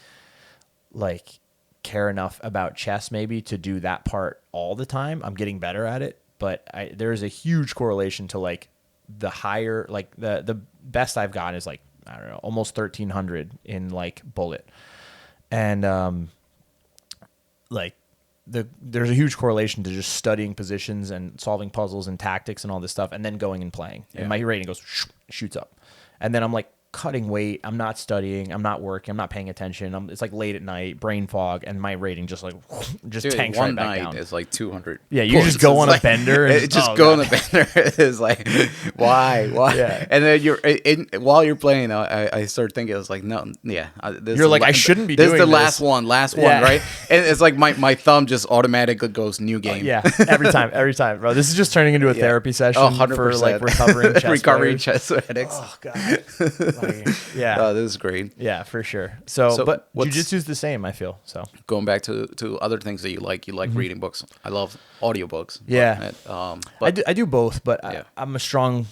like care enough about chess maybe to do that part all the time. I'm getting better at it, but there's a huge correlation to like the higher, like the best I've gotten is like, I don't know, almost 1300 in like bullet. And there's a huge correlation to just studying positions and solving puzzles and tactics and all this stuff and then going and playing. Yeah. And my rating goes, shoots up. And then I'm like cutting weight. I'm not studying. I'm not working. I'm not paying attention. It's like late at night, brain fog, and my rating just like tanks right back down. One night is like 200. Yeah, you just go on a bender. And on a bender. It's like, why? Yeah. And then while you're playing, I start thinking, I was like, no, yeah. You're like, I shouldn't be doing this. This is the last one, right? And it's like my thumb just automatically goes new game. Yeah, every time, bro. This is just turning into a therapy session 100%. For like recovering chess addicts. Oh, God. Yeah. Oh, this is great. Yeah, for sure. So but jiu-jitsu's the same, I feel. So going back to other things that you like reading books. I love audiobooks. Yeah. I do both, but I'm a strong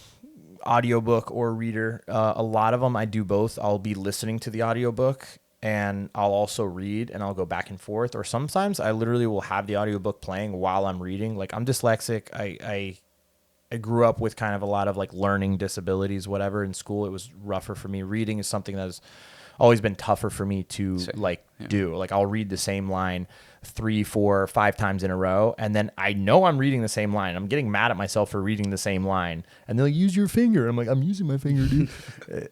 audiobook or reader. A lot of them I do both. I'll be listening to the audiobook and I'll also read and I'll go back and forth. Or sometimes I literally will have the audiobook playing while I'm reading. Like I'm dyslexic. I grew up with kind of a lot of like learning disabilities, whatever. In school, it was rougher for me. Reading is something that has always been tougher for me to do. Like I'll read the same line 3, 4, 5 times in a row. And then I know I'm reading the same line. I'm getting mad at myself for reading the same line. And they'll use your finger. I'm like, I'm using my finger, dude.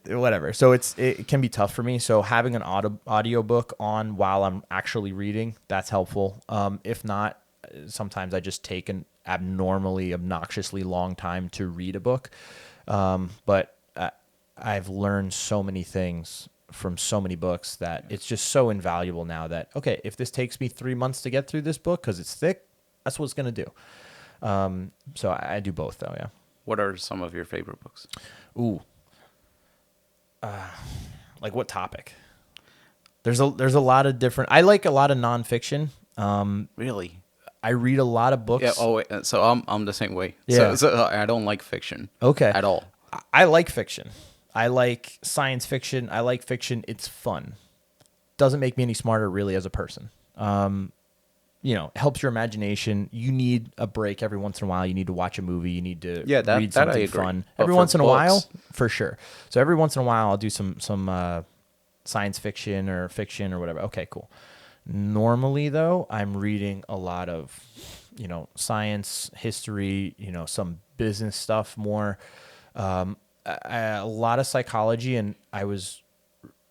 Whatever. So it can be tough for me. So having an audiobook on while I'm actually reading, that's helpful. If not, sometimes I just take an abnormally, obnoxiously long time to read a book. But I've learned so many things from so many books that it's just so invaluable now that, okay, if this takes me 3 months to get through this book because it's thick, that's what it's going to do. So I do both though. Yeah. What are some of your favorite books? Ooh. Like what topic? There's a lot of different, I like a lot of nonfiction. Really? I read a lot of books. Yeah. Oh, so I'm the same way. Yeah. So I don't like fiction. Okay. At all. I like fiction. I like science fiction. I like fiction. It's fun. Doesn't make me any smarter really as a person. helps your imagination. You need a break every once in a while. You need to watch a movie. You need to Yeah, read that I something agree. fun. But Every for once in a while, books- for sure. So every once in a while, I'll do some science fiction or fiction or whatever. Okay, cool. Normally, though, I'm reading a lot of, science, history, some business stuff more, a lot of psychology. And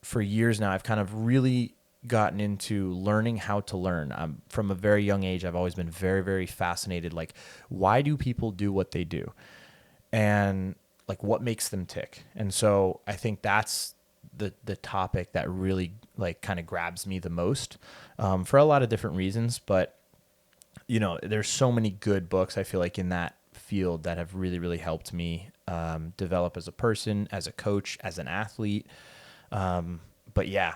for years now, I've kind of really gotten into learning how to learn. From a very young age, I've always been very, very fascinated. Like, why do people do what they do? And like, what makes them tick? And so I think that's the topic that really like kind of grabs me the most, for a lot of different reasons. But there's so many good books I feel like in that field that have really, really helped me develop as a person, as a coach, as an athlete. But yeah,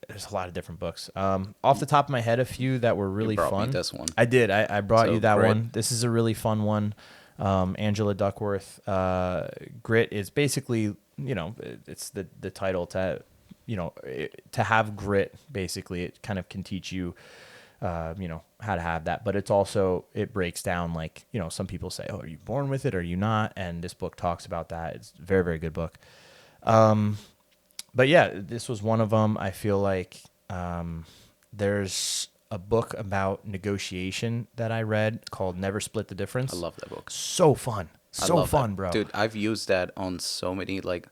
there's a lot of different books. Off the top of my head, a few that were really brought me fun. this one. I did. I brought So, you that Grit. one. This is a really fun one. Angela Duckworth. Grit is basically, it's the title to, to have grit. Basically, it kind of can teach you, how to have that. But it's also, it breaks down like, some people say, oh, are you born with it? Or are you not? And this book talks about that. It's a very, very good book. But yeah, this was one of them. I feel like there's a book about negotiation that I read called Never Split the Difference. I love that book. So fun. I So love fun, that. bro. Dude, I've used that on so many like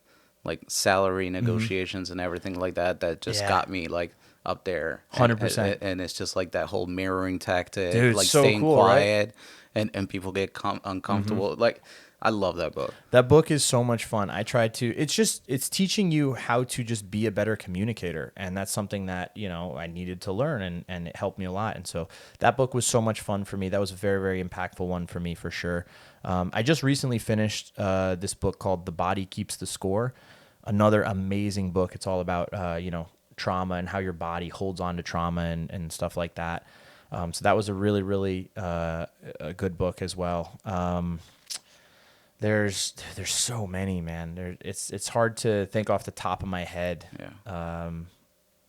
salary negotiations and everything like that just Yeah. got me like up there. 100%. And it's just like that whole mirroring tactic, Dude, like so staying cool, right? quiet and people get uncomfortable. Like, I love that book. That book is so much fun. It's teaching you how to just be a better communicator. And that's something that, I needed to learn and it helped me a lot. And so that book was so much fun for me. That was a very, very impactful one for me for sure. I just recently finished this book called The Body Keeps the Score. Another amazing book. It's all about, trauma and how your body holds on to trauma and stuff like that. So that was a really, really a good book as well. There's so many, man. It's hard to think off the top of my head. Yeah.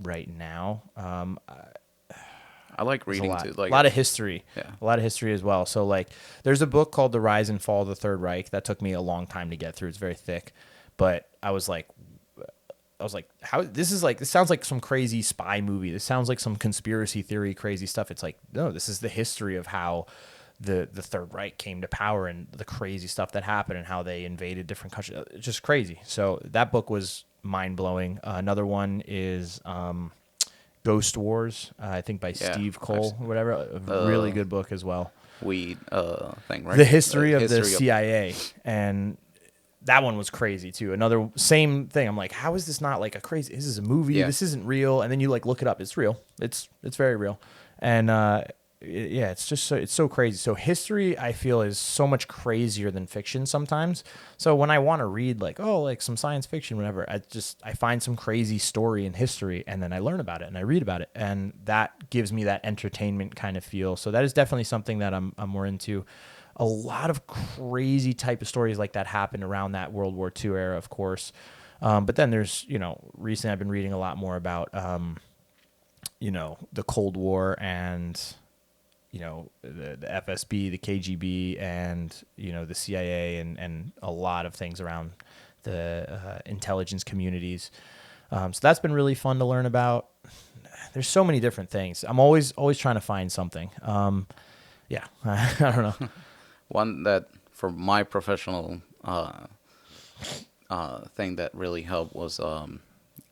Right now. I like There's reading a lot, too. Like, a lot of history. Yeah. A lot of history as well. So like there's a book called The Rise and Fall of the Third Reich that took me a long time to get through. It's very thick, but I was like, how this sounds like some crazy spy movie. This sounds like some conspiracy theory, crazy stuff. It's like, no, this is the history of how the Third Reich came to power and the crazy stuff that happened and how they invaded different countries. It's just crazy. So that book was mind blowing. Another one is Ghost Wars, I think by Steve Cole or whatever. A really good book as well. weed thing, right? The history of the history CIA, and that one was crazy too. Another same thing. I'm like, how is this not like a crazy? This is a movie. Yeah. This isn't real. And then you like look it up. It's real. It's very real. And yeah, it's just it's so crazy. So history, I feel, is so much crazier than fiction sometimes. So when I want to read like some science fiction, whatever, I find some crazy story in history, and then I learn about it and I read about it, and that gives me that entertainment kind of feel. So that is definitely something that I'm more into. A lot of crazy type of stories like that happened around that World War II era, of course. But then there's, recently I've been reading a lot more about, the Cold War and, the FSB, the KGB, and, the CIA and a lot of things around the intelligence communities. So that's been really fun to learn about. There's so many different things. I'm always trying to find something. Yeah, I don't know. One that for my professional thing that really helped was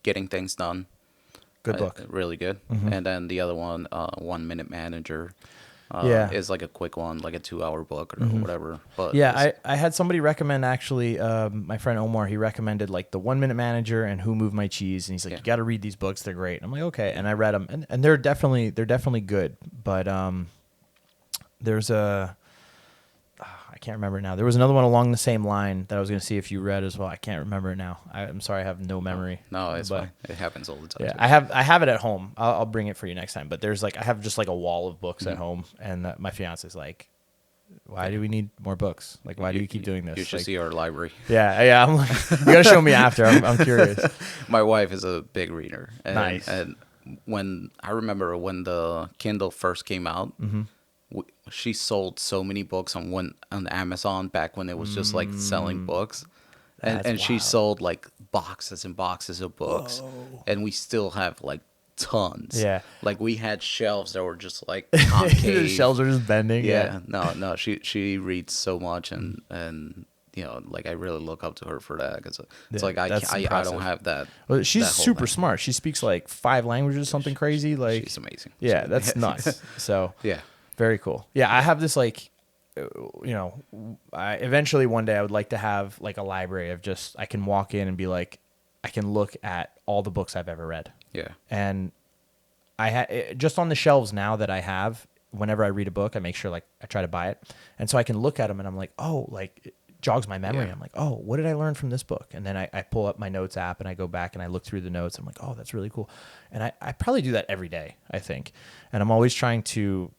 Getting Things Done. Good book. Really good. Mm-hmm. And then the other one, 1 Minute Manager, is like a quick one, like a 2-hour book or whatever. But yeah, I had somebody recommend actually, my friend Omar, he recommended like the 1 Minute Manager and Who Moved My Cheese. And he's like, you got to read these books. They're great. I'm like, okay. And I read them and they're definitely good. But there's I can't remember now. There was another one along the same line that I was going to see if you read as well. I can't remember it now. I'm sorry, I have no memory. No, it's fine. It happens all the time. Yeah, I have it at home. I'll bring it for you next time. But there's I have just like a wall of books at home, and my fiance's like, why do we need more books? Like, why do you keep doing this? You should like, see our library. Yeah. I'm like, you got to show me after. I'm curious. My wife is a big reader. And, Nice. And when I remember when the Kindle first came out, she sold so many books on Amazon back when it was just like selling books. And That's she wild. sold like boxes and boxes of books, Whoa. and we still have like tons. Yeah. Like we had shelves that were just like The concave. shelves are just bending. Yeah, no, she reads so much, and like I really look up to her for that because it's Yeah, like that's I impressive. don't have that. Well, she's that whole super thing. smart. She speaks like 5 languages, something crazy. Like, She's amazing. yeah, that's nuts. So, Yeah, very cool. Yeah, I have this like, eventually one day I would like to have like a library of just I can walk in and be like, I can look at all the books I've ever read, yeah, and just on the shelves now that I have. Whenever I read a book, I make sure like I try to buy it, and so I can look at them and I'm like, oh, like it jogs my memory. Yeah. I'm like, oh, what did I learn from this book? And then I pull up my notes app and I go back and I look through the notes. I'm like, oh, that's really cool, and I probably do that every day, I think, and I'm always trying to,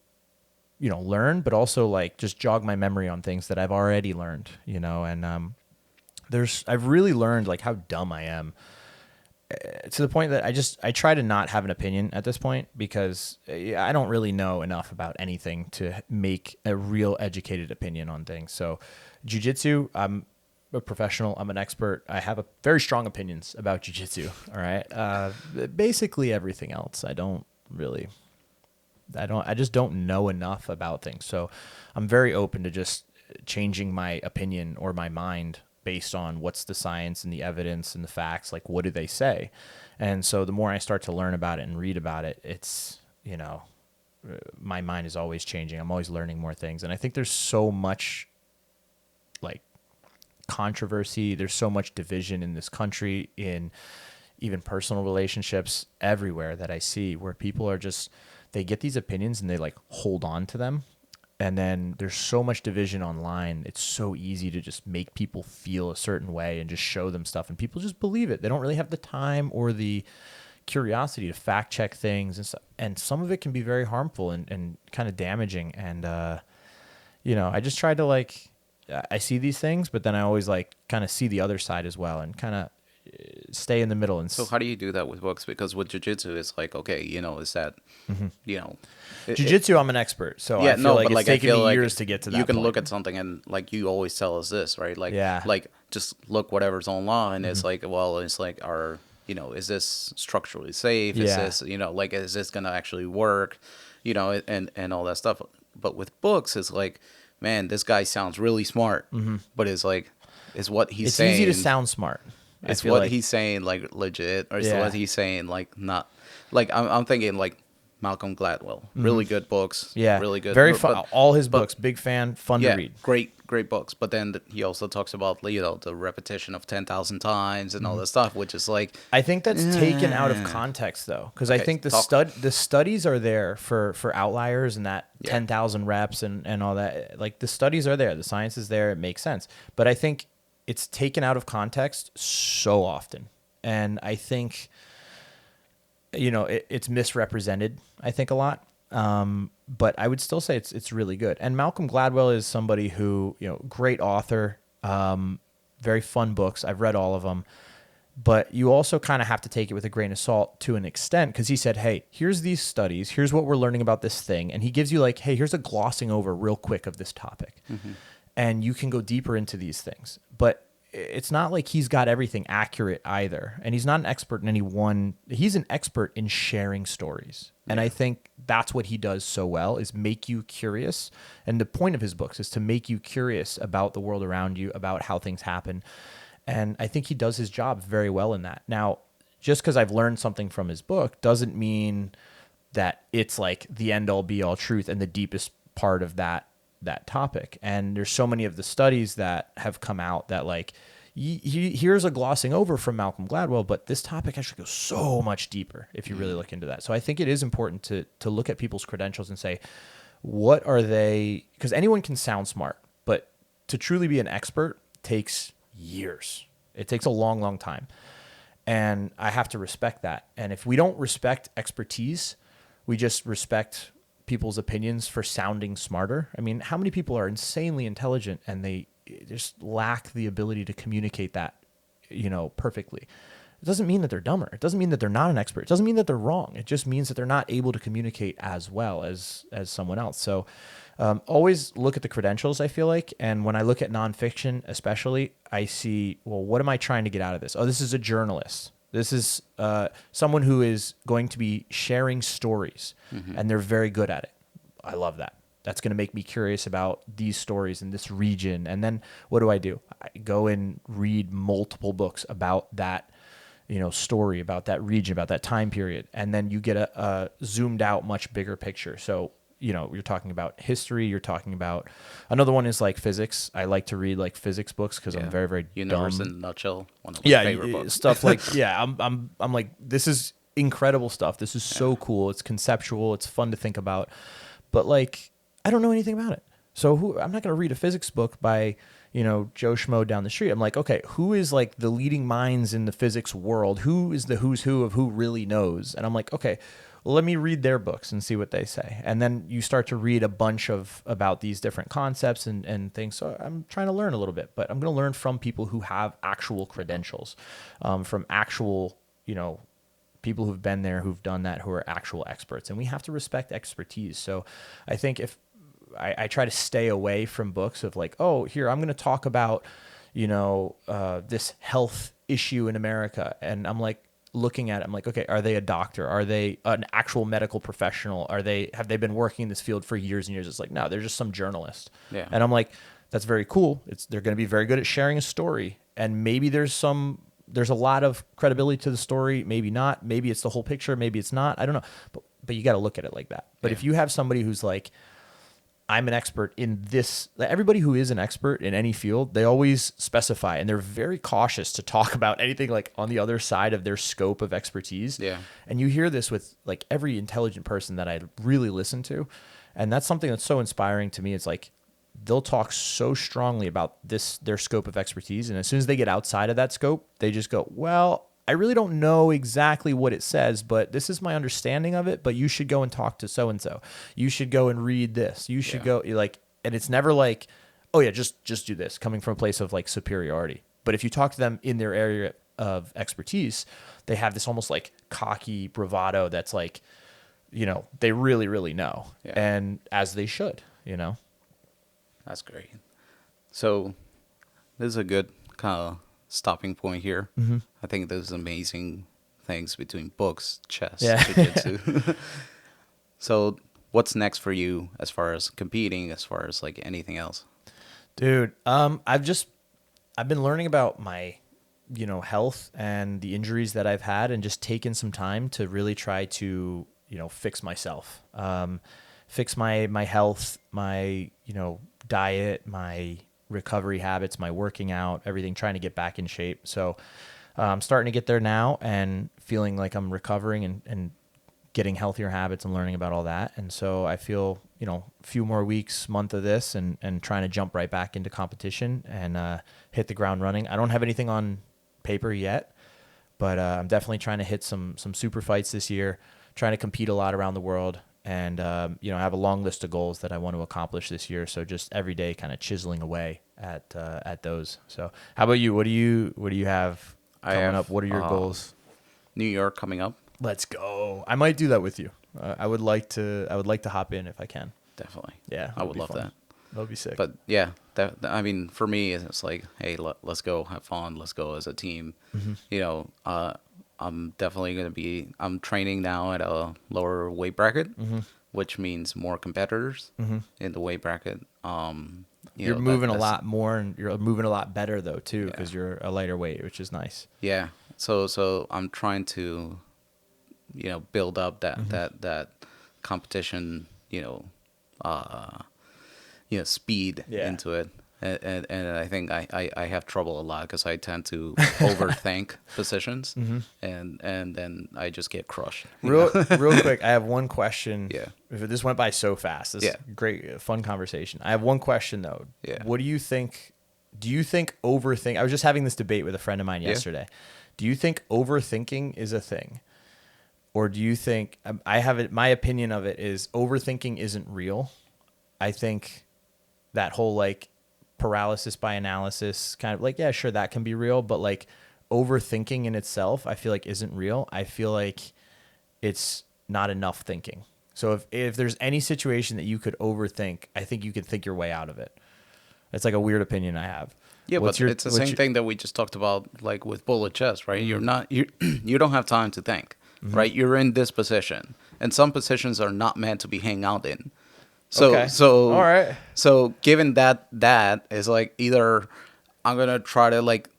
learn, but also like just jog my memory on things that I've already learned, and I've really learned like how dumb I am to the point that I try to not have an opinion at this point because I don't really know enough about anything to make a real educated opinion on things. So jiu-jitsu, I'm a professional. I'm an expert. I have very strong opinions about jiu-jitsu. All right. Basically everything else. I just don't know enough about things. So I'm very open to just changing my opinion or my mind based on what's the science and the evidence and the facts, like what do they say? And so the more I start to learn about it and read about it, it's, my mind is always changing. I'm always learning more things. And I think there's so much like controversy. There's so much division in this country, in even personal relationships everywhere that I see where people are just, they get these opinions and they like hold on to them. And then there's so much division online. It's so easy to just make people feel a certain way and just show them stuff. And people just believe it. They don't really have the time or the curiosity to fact check things. And, and some of it can be very harmful and kind of damaging. And, I just try to like, I see these things, but then I always like kind of see the other side as well and kind of stay in the middle. And so how do you do that with books? Because with jiu-jitsu, it's like, okay, is that, jiu-jitsu, I'm an expert. So yeah, I feel no, like but it's like I taken feel me like years to get to that you can point. look at something and like you always tell us this, right? Like, Yeah. like just look whatever's online. It's like, well, it's like is this structurally safe? Is Yeah. this, like, is this gonna actually work? And all that stuff. But with books, it's like, man, this guy sounds really smart, but it's like, is what he's It's saying. easy to sound smart. I It's feel what like. he's saying like legit, or is Yeah. what he's saying like not. Like I'm thinking like Malcolm Gladwell, really good books, Yeah, really good, very fun. but- All his but- books, big fan, fun yeah, to read. great books. But then he also talks about the repetition of 10,000 times and all that stuff, which is like I think that's taken out of context though, because I Okay, think the studies are there for outliers and that 10,000 reps and all that. Like the studies are there, the science is there, it makes sense. But I think it's taken out of context so often, and I think it's misrepresented. I think a lot. But I would still say it's really good. And Malcolm Gladwell is somebody who, great author, very fun books. I've read all of them. But you also kind of have to take it with a grain of salt to an extent, because he said, hey, here's these studies. Here's what we're learning about this thing. And he gives you like, hey, here's a glossing over real quick of this topic. And you can go deeper into these things. But it's not like he's got everything accurate either. And he's not an expert in any one. He's an expert in sharing stories. And I think that's what he does so well, is make you curious. And the point of his books is to make you curious about the world around you, about how things happen. And I think he does his job very well in that. Now, just because I've learned something from his book doesn't mean that it's like the end all be all truth and the deepest part of that topic. And there's so many of the studies that have come out that like, here's a glossing over from Malcolm Gladwell, but this topic actually goes so much deeper if you really look into that. So I think it is important to look at people's credentials and say, what are they? Because anyone can sound smart, but to truly be an expert takes years. It takes a long, long time. And I have to respect that. And if we don't respect expertise, we just respect people's opinions for sounding smarter. I mean, how many people are insanely intelligent and they just lack the ability to communicate that, perfectly? it doesn't mean that they're dumber. It doesn't mean that they're not an expert. It doesn't mean that they're wrong. It just means that they're not able to communicate as well as someone else. So always look at the credentials, I feel like. And when I look at nonfiction, especially, I see, well, what am I trying to get out of this? Oh, this is a journalist. This is someone who is going to be sharing stories, and they're very good at it. I love that. That's going to make me curious about these stories in this region. And then what do? I go and read multiple books about that, story, about that region, about that time period. And then you get a zoomed out, much bigger picture. So, you're talking about history. You're talking about another one is like physics. I like to read like physics books because I'm very, very Universe dumb. in a Nutshell, one of my favorite books. Stuff like, I'm like, this is incredible stuff. This is so cool. It's conceptual. It's fun to think about. But like, I don't know anything about it. So I'm not going to read a physics book by, Joe Schmo down the street. I'm like, okay, who is like the leading minds in the physics world? Who is the who's who of who really knows? And I'm like, okay, well, let me read their books and see what they say. And then you start to read a bunch about these different concepts and things. So I'm trying to learn a little bit, but I'm going to learn from people who have actual credentials, from actual, people who've been there, who've done that, who are actual experts. And we have to respect expertise. So I think if I try to stay away from books of like, oh, here, I'm going to talk about, this health issue in America. And I'm like, looking at it, I'm like, okay, are they a doctor? Are they an actual medical professional? Have they been working in this field for years and years? It's like, no, they're just some journalist. Yeah. And I'm like, that's very cool. They're going to be very good at sharing a story. And maybe there's a lot of credibility to the story. Maybe not. Maybe it's the whole picture. Maybe it's not. I don't know. But you got to look at it like that. But if you have somebody who's like, I'm an expert in this. Everybody who is an expert in any field, they always specify, and they're very cautious to talk about anything like on the other side of their scope of expertise. Yeah. And you hear this with like every intelligent person that I really listen to. And that's something that's so inspiring to me. It's like they'll talk so strongly about their scope of expertise. And as soon as they get outside of that scope, they just go, well, I really don't know exactly what it says, but this is my understanding of it. But you should go and talk to so-and-so. You should go and read this. You should go like, and it's never like, oh yeah, just do this, coming from a place of like superiority. But if you talk to them in their area of expertise, they have this almost like cocky bravado that's like, they really, really know. Yeah. And as they should, That's great. So this is a good kind of stopping point here. Mm-hmm. I think there's amazing things between books, chess, Yeah. jiu-jitsu. So what's next for you as far as competing, as far as like anything else? Dude, I've been learning about my, health and the injuries that I've had, and just taken some time to really try to, fix myself, fix my health, my, diet, my recovery habits, my working out, everything, trying to get back in shape. So I'm starting to get there now and feeling like I'm recovering and getting healthier habits and learning about all that. And so I feel, a few more weeks, month of this and trying to jump right back into competition and hit the ground running. I don't have anything on paper yet, but I'm definitely trying to hit some super fights this year, trying to compete a lot around the world. And, I have a long list of goals that I want to accomplish this year. So just every day kind of chiseling away at those. So how about you? What do you have coming up? What are your goals? New York coming up. Let's go. I might do that with you. I would like to hop in if I can. Definitely. Yeah. I would love fun. that. That would be sick. But yeah, I mean, for me, it's like, hey, let's go have fun. Let's go as a team. Mm-hmm. I'm definitely going to I'm training now at a lower weight bracket, mm-hmm. which means more competitors mm-hmm. in the weight bracket. You're moving a lot more, and you're moving a lot better though too, because you're a lighter weight, which is nice. Yeah. So I'm trying to, build up that mm-hmm. that competition, speed into it. And I think I have trouble a lot because I tend to overthink positions, mm-hmm. and then I just get crushed. Real quick, I have one question. Yeah. This went by so fast. This is great, fun conversation. I have one question though. Yeah. What do you think? Do you think overthink? I was just having this debate with a friend of mine yesterday. Do you think overthinking is a thing? Or do you think, my opinion of it is overthinking isn't real. I think that whole like paralysis by analysis kind of like, yeah, sure, that can be real, but like overthinking in itself, I feel like isn't real. I feel like it's not enough thinking. So if there's any situation that you could overthink, I think you could think your way out of it. It's like a weird opinion I have. Yeah, but it's the same thing that we just talked about, like with bullet chess, right? You're not you don't have time to think, right? You're in this position, and some positions are not meant to be hang out in. So Okay. so All right. So given that is like either I'm gonna try to like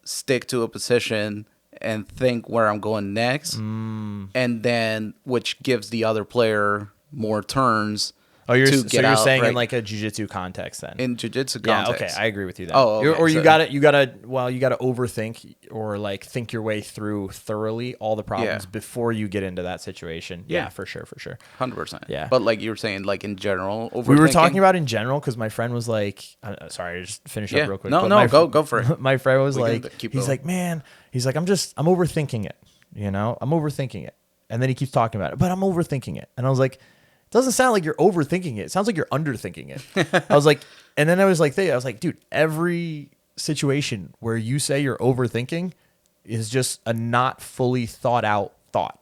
stick to a position and think where I'm going next, and then which gives the other player more turns. Oh, you're saying right? in like a jiu-jitsu context then. In jiu-jitsu Yeah, context. okay, I agree with you then. Oh, okay. Or you gotta overthink or like think your way through thoroughly all the problems before you get into that situation. Yeah, for sure. 100%. Yeah. But like you were saying, like in general, We were talking overthinking- about in general because my friend was like, sorry, just finish up real quick. No, but no, go for it. My friend was We can like, keep he's going. like, man, he's like, I'm overthinking it. I'm overthinking it. And then he keeps talking about it, but I'm overthinking it. And I was like, doesn't sound like you're overthinking it. It sounds like you're underthinking it. I was like, and then I was like, dude, every situation where you say you're overthinking is just a not fully thought out thought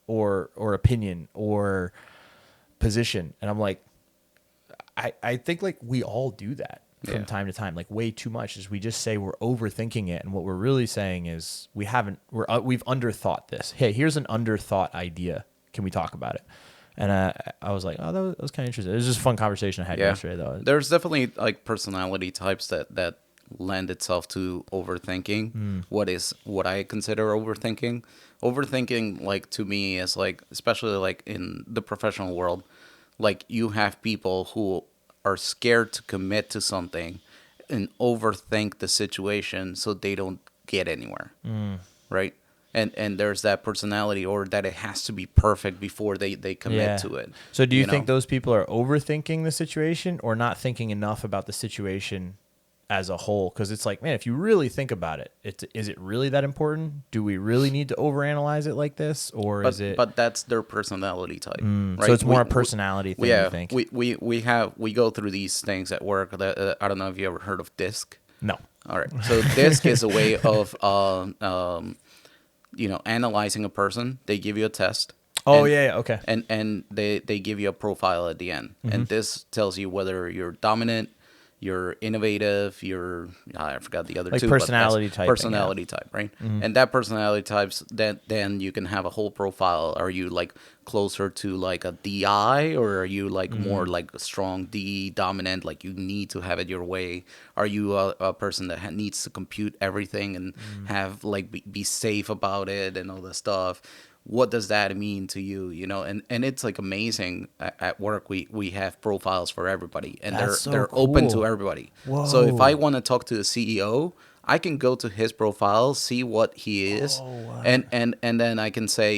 or opinion or position. And I'm like, I think like we all do that from time to time, like way too much is we just say we're overthinking it. And what we're really saying is we've underthought this. Hey, here's an underthought idea. Can we talk about it? And I was like, oh, that was kind of interesting. It was just a fun conversation I had yesterday, though. There's definitely like personality types that lend itself to overthinking. What I consider overthinking. Overthinking, like to me, is like, especially like in the professional world, like you have people who are scared to commit to something and overthink the situation so they don't get anywhere, right? And there's that personality, or that it has to be perfect before they commit to it. So do you think those people are overthinking the situation or not thinking enough about the situation as a whole? Because it's like, man, if you really think about it, is it really that important? Do we really need to overanalyze it like this? Or is it... But that's their personality type, right? So it's more a personality thing, you think? We go through these things at work. That, I don't know if you ever heard of DISC. No. All right. So DISC is a way of... analyzing a person. They give you a test. Oh, yeah, okay. And they give you a profile at the end. And this tells you whether you're dominant, you're innovative, I forgot the other like two. personality type. Personality type, right? And that personality types, then you can have a whole profile. Are you like closer to like a DI, or are you like more like a strong D dominant, like you need to have it your way? Are you a person that needs to compute everything and have like be safe about it and all that stuff? What does that mean to you? And it's like amazing. At work we have profiles for everybody, and they're open to everybody. Whoa. So if I want to talk to the CEO, I can go to his profile, see what he is, and then I can say,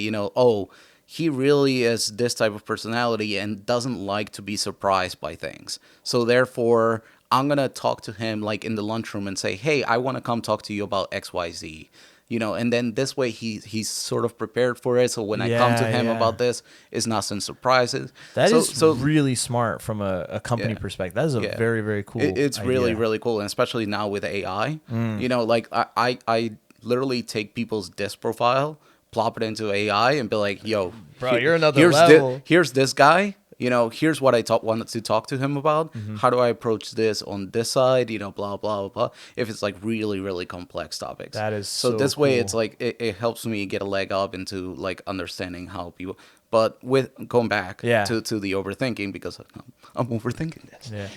he really is this type of personality and doesn't like to be surprised by things. So therefore, I'm going to talk to him like in the lunchroom and say, hey, I want to come talk to you about XYZ. And then this way he's sort of prepared for it. So when I come to him about this, it's not some surprises. That is really smart from a company perspective. That is a very, very cool It's idea. really, really cool. And especially now with AI, like I literally take people's disc profile, plop it into AI, and be like, yo, bro, you're another level. Here's this guy. Here's what I wanted to talk to him about. How do I approach this on this side? Blah, blah, blah. If it's like really, really complex topics. That is so this way, cool. it's like, it helps me get a leg up into like understanding how people, but with going back to the overthinking, because I'm overthinking this. Yeah.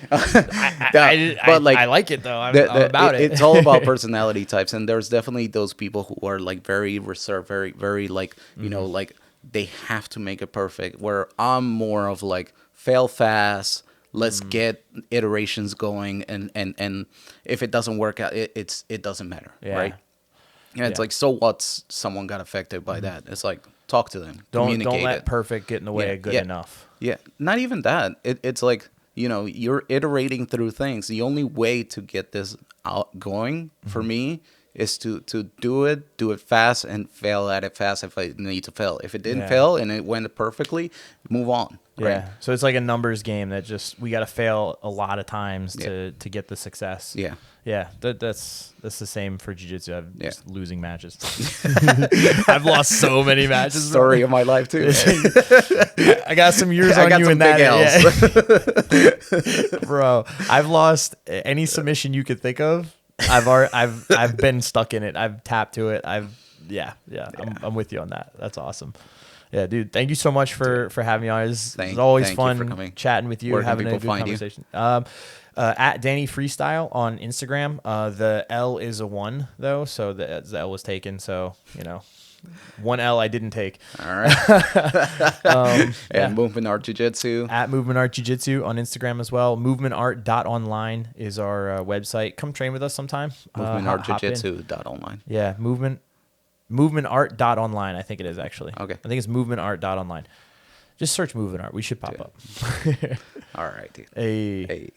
I like it though. I'm about it. It's all about personality types. And there's definitely those people who are like very reserved, very, very like, like, they have to make it perfect, where I'm more of like fail fast, let's get iterations going, and if it doesn't work out, it doesn't matter, right? And it's like, so what's someone got affected by that? It's like, talk to them, don't let perfect get in the way of good enough. Yeah, not even that. It's like, you're iterating through things. The only way to get this out going for me is to do it fast and fail at it fast if I need to fail. If it didn't Yeah. fail and it went perfectly, move on. Right? Yeah. So it's like a numbers game that just we got to fail a lot of times Yeah. to get the success. Yeah. Yeah. That's the same for jiu-jitsu. I'm Yeah. just losing matches. I've lost so many matches. bro. Story of my life too. I got some years I on got you some in that. big L's. Yeah. Bro, I've lost any submission you could think of. I've been stuck in it. I've tapped to it. I'm with you on that. That's awesome. Yeah, dude. Thank you so much for having me on. It's always thank you for fun coming. chatting with you, Where can having a people good find you? conversation. At Danny Freestyle on Instagram. The L is a 1 though, so the L was taken. So one L I didn't take. All right. Yeah. And Movement Art Jiu-Jitsu. At Movement Art Jiu-Jitsu on Instagram as well. Movementart.online is our website. Come train with us sometime. Hop in. MovementArtJiu-Jitsu.online. Yeah, movementart.online, I think it is actually. Okay. I think it's movementart.online. Just search Movement Art. We should pop up. All right, dude. Hey. Hey.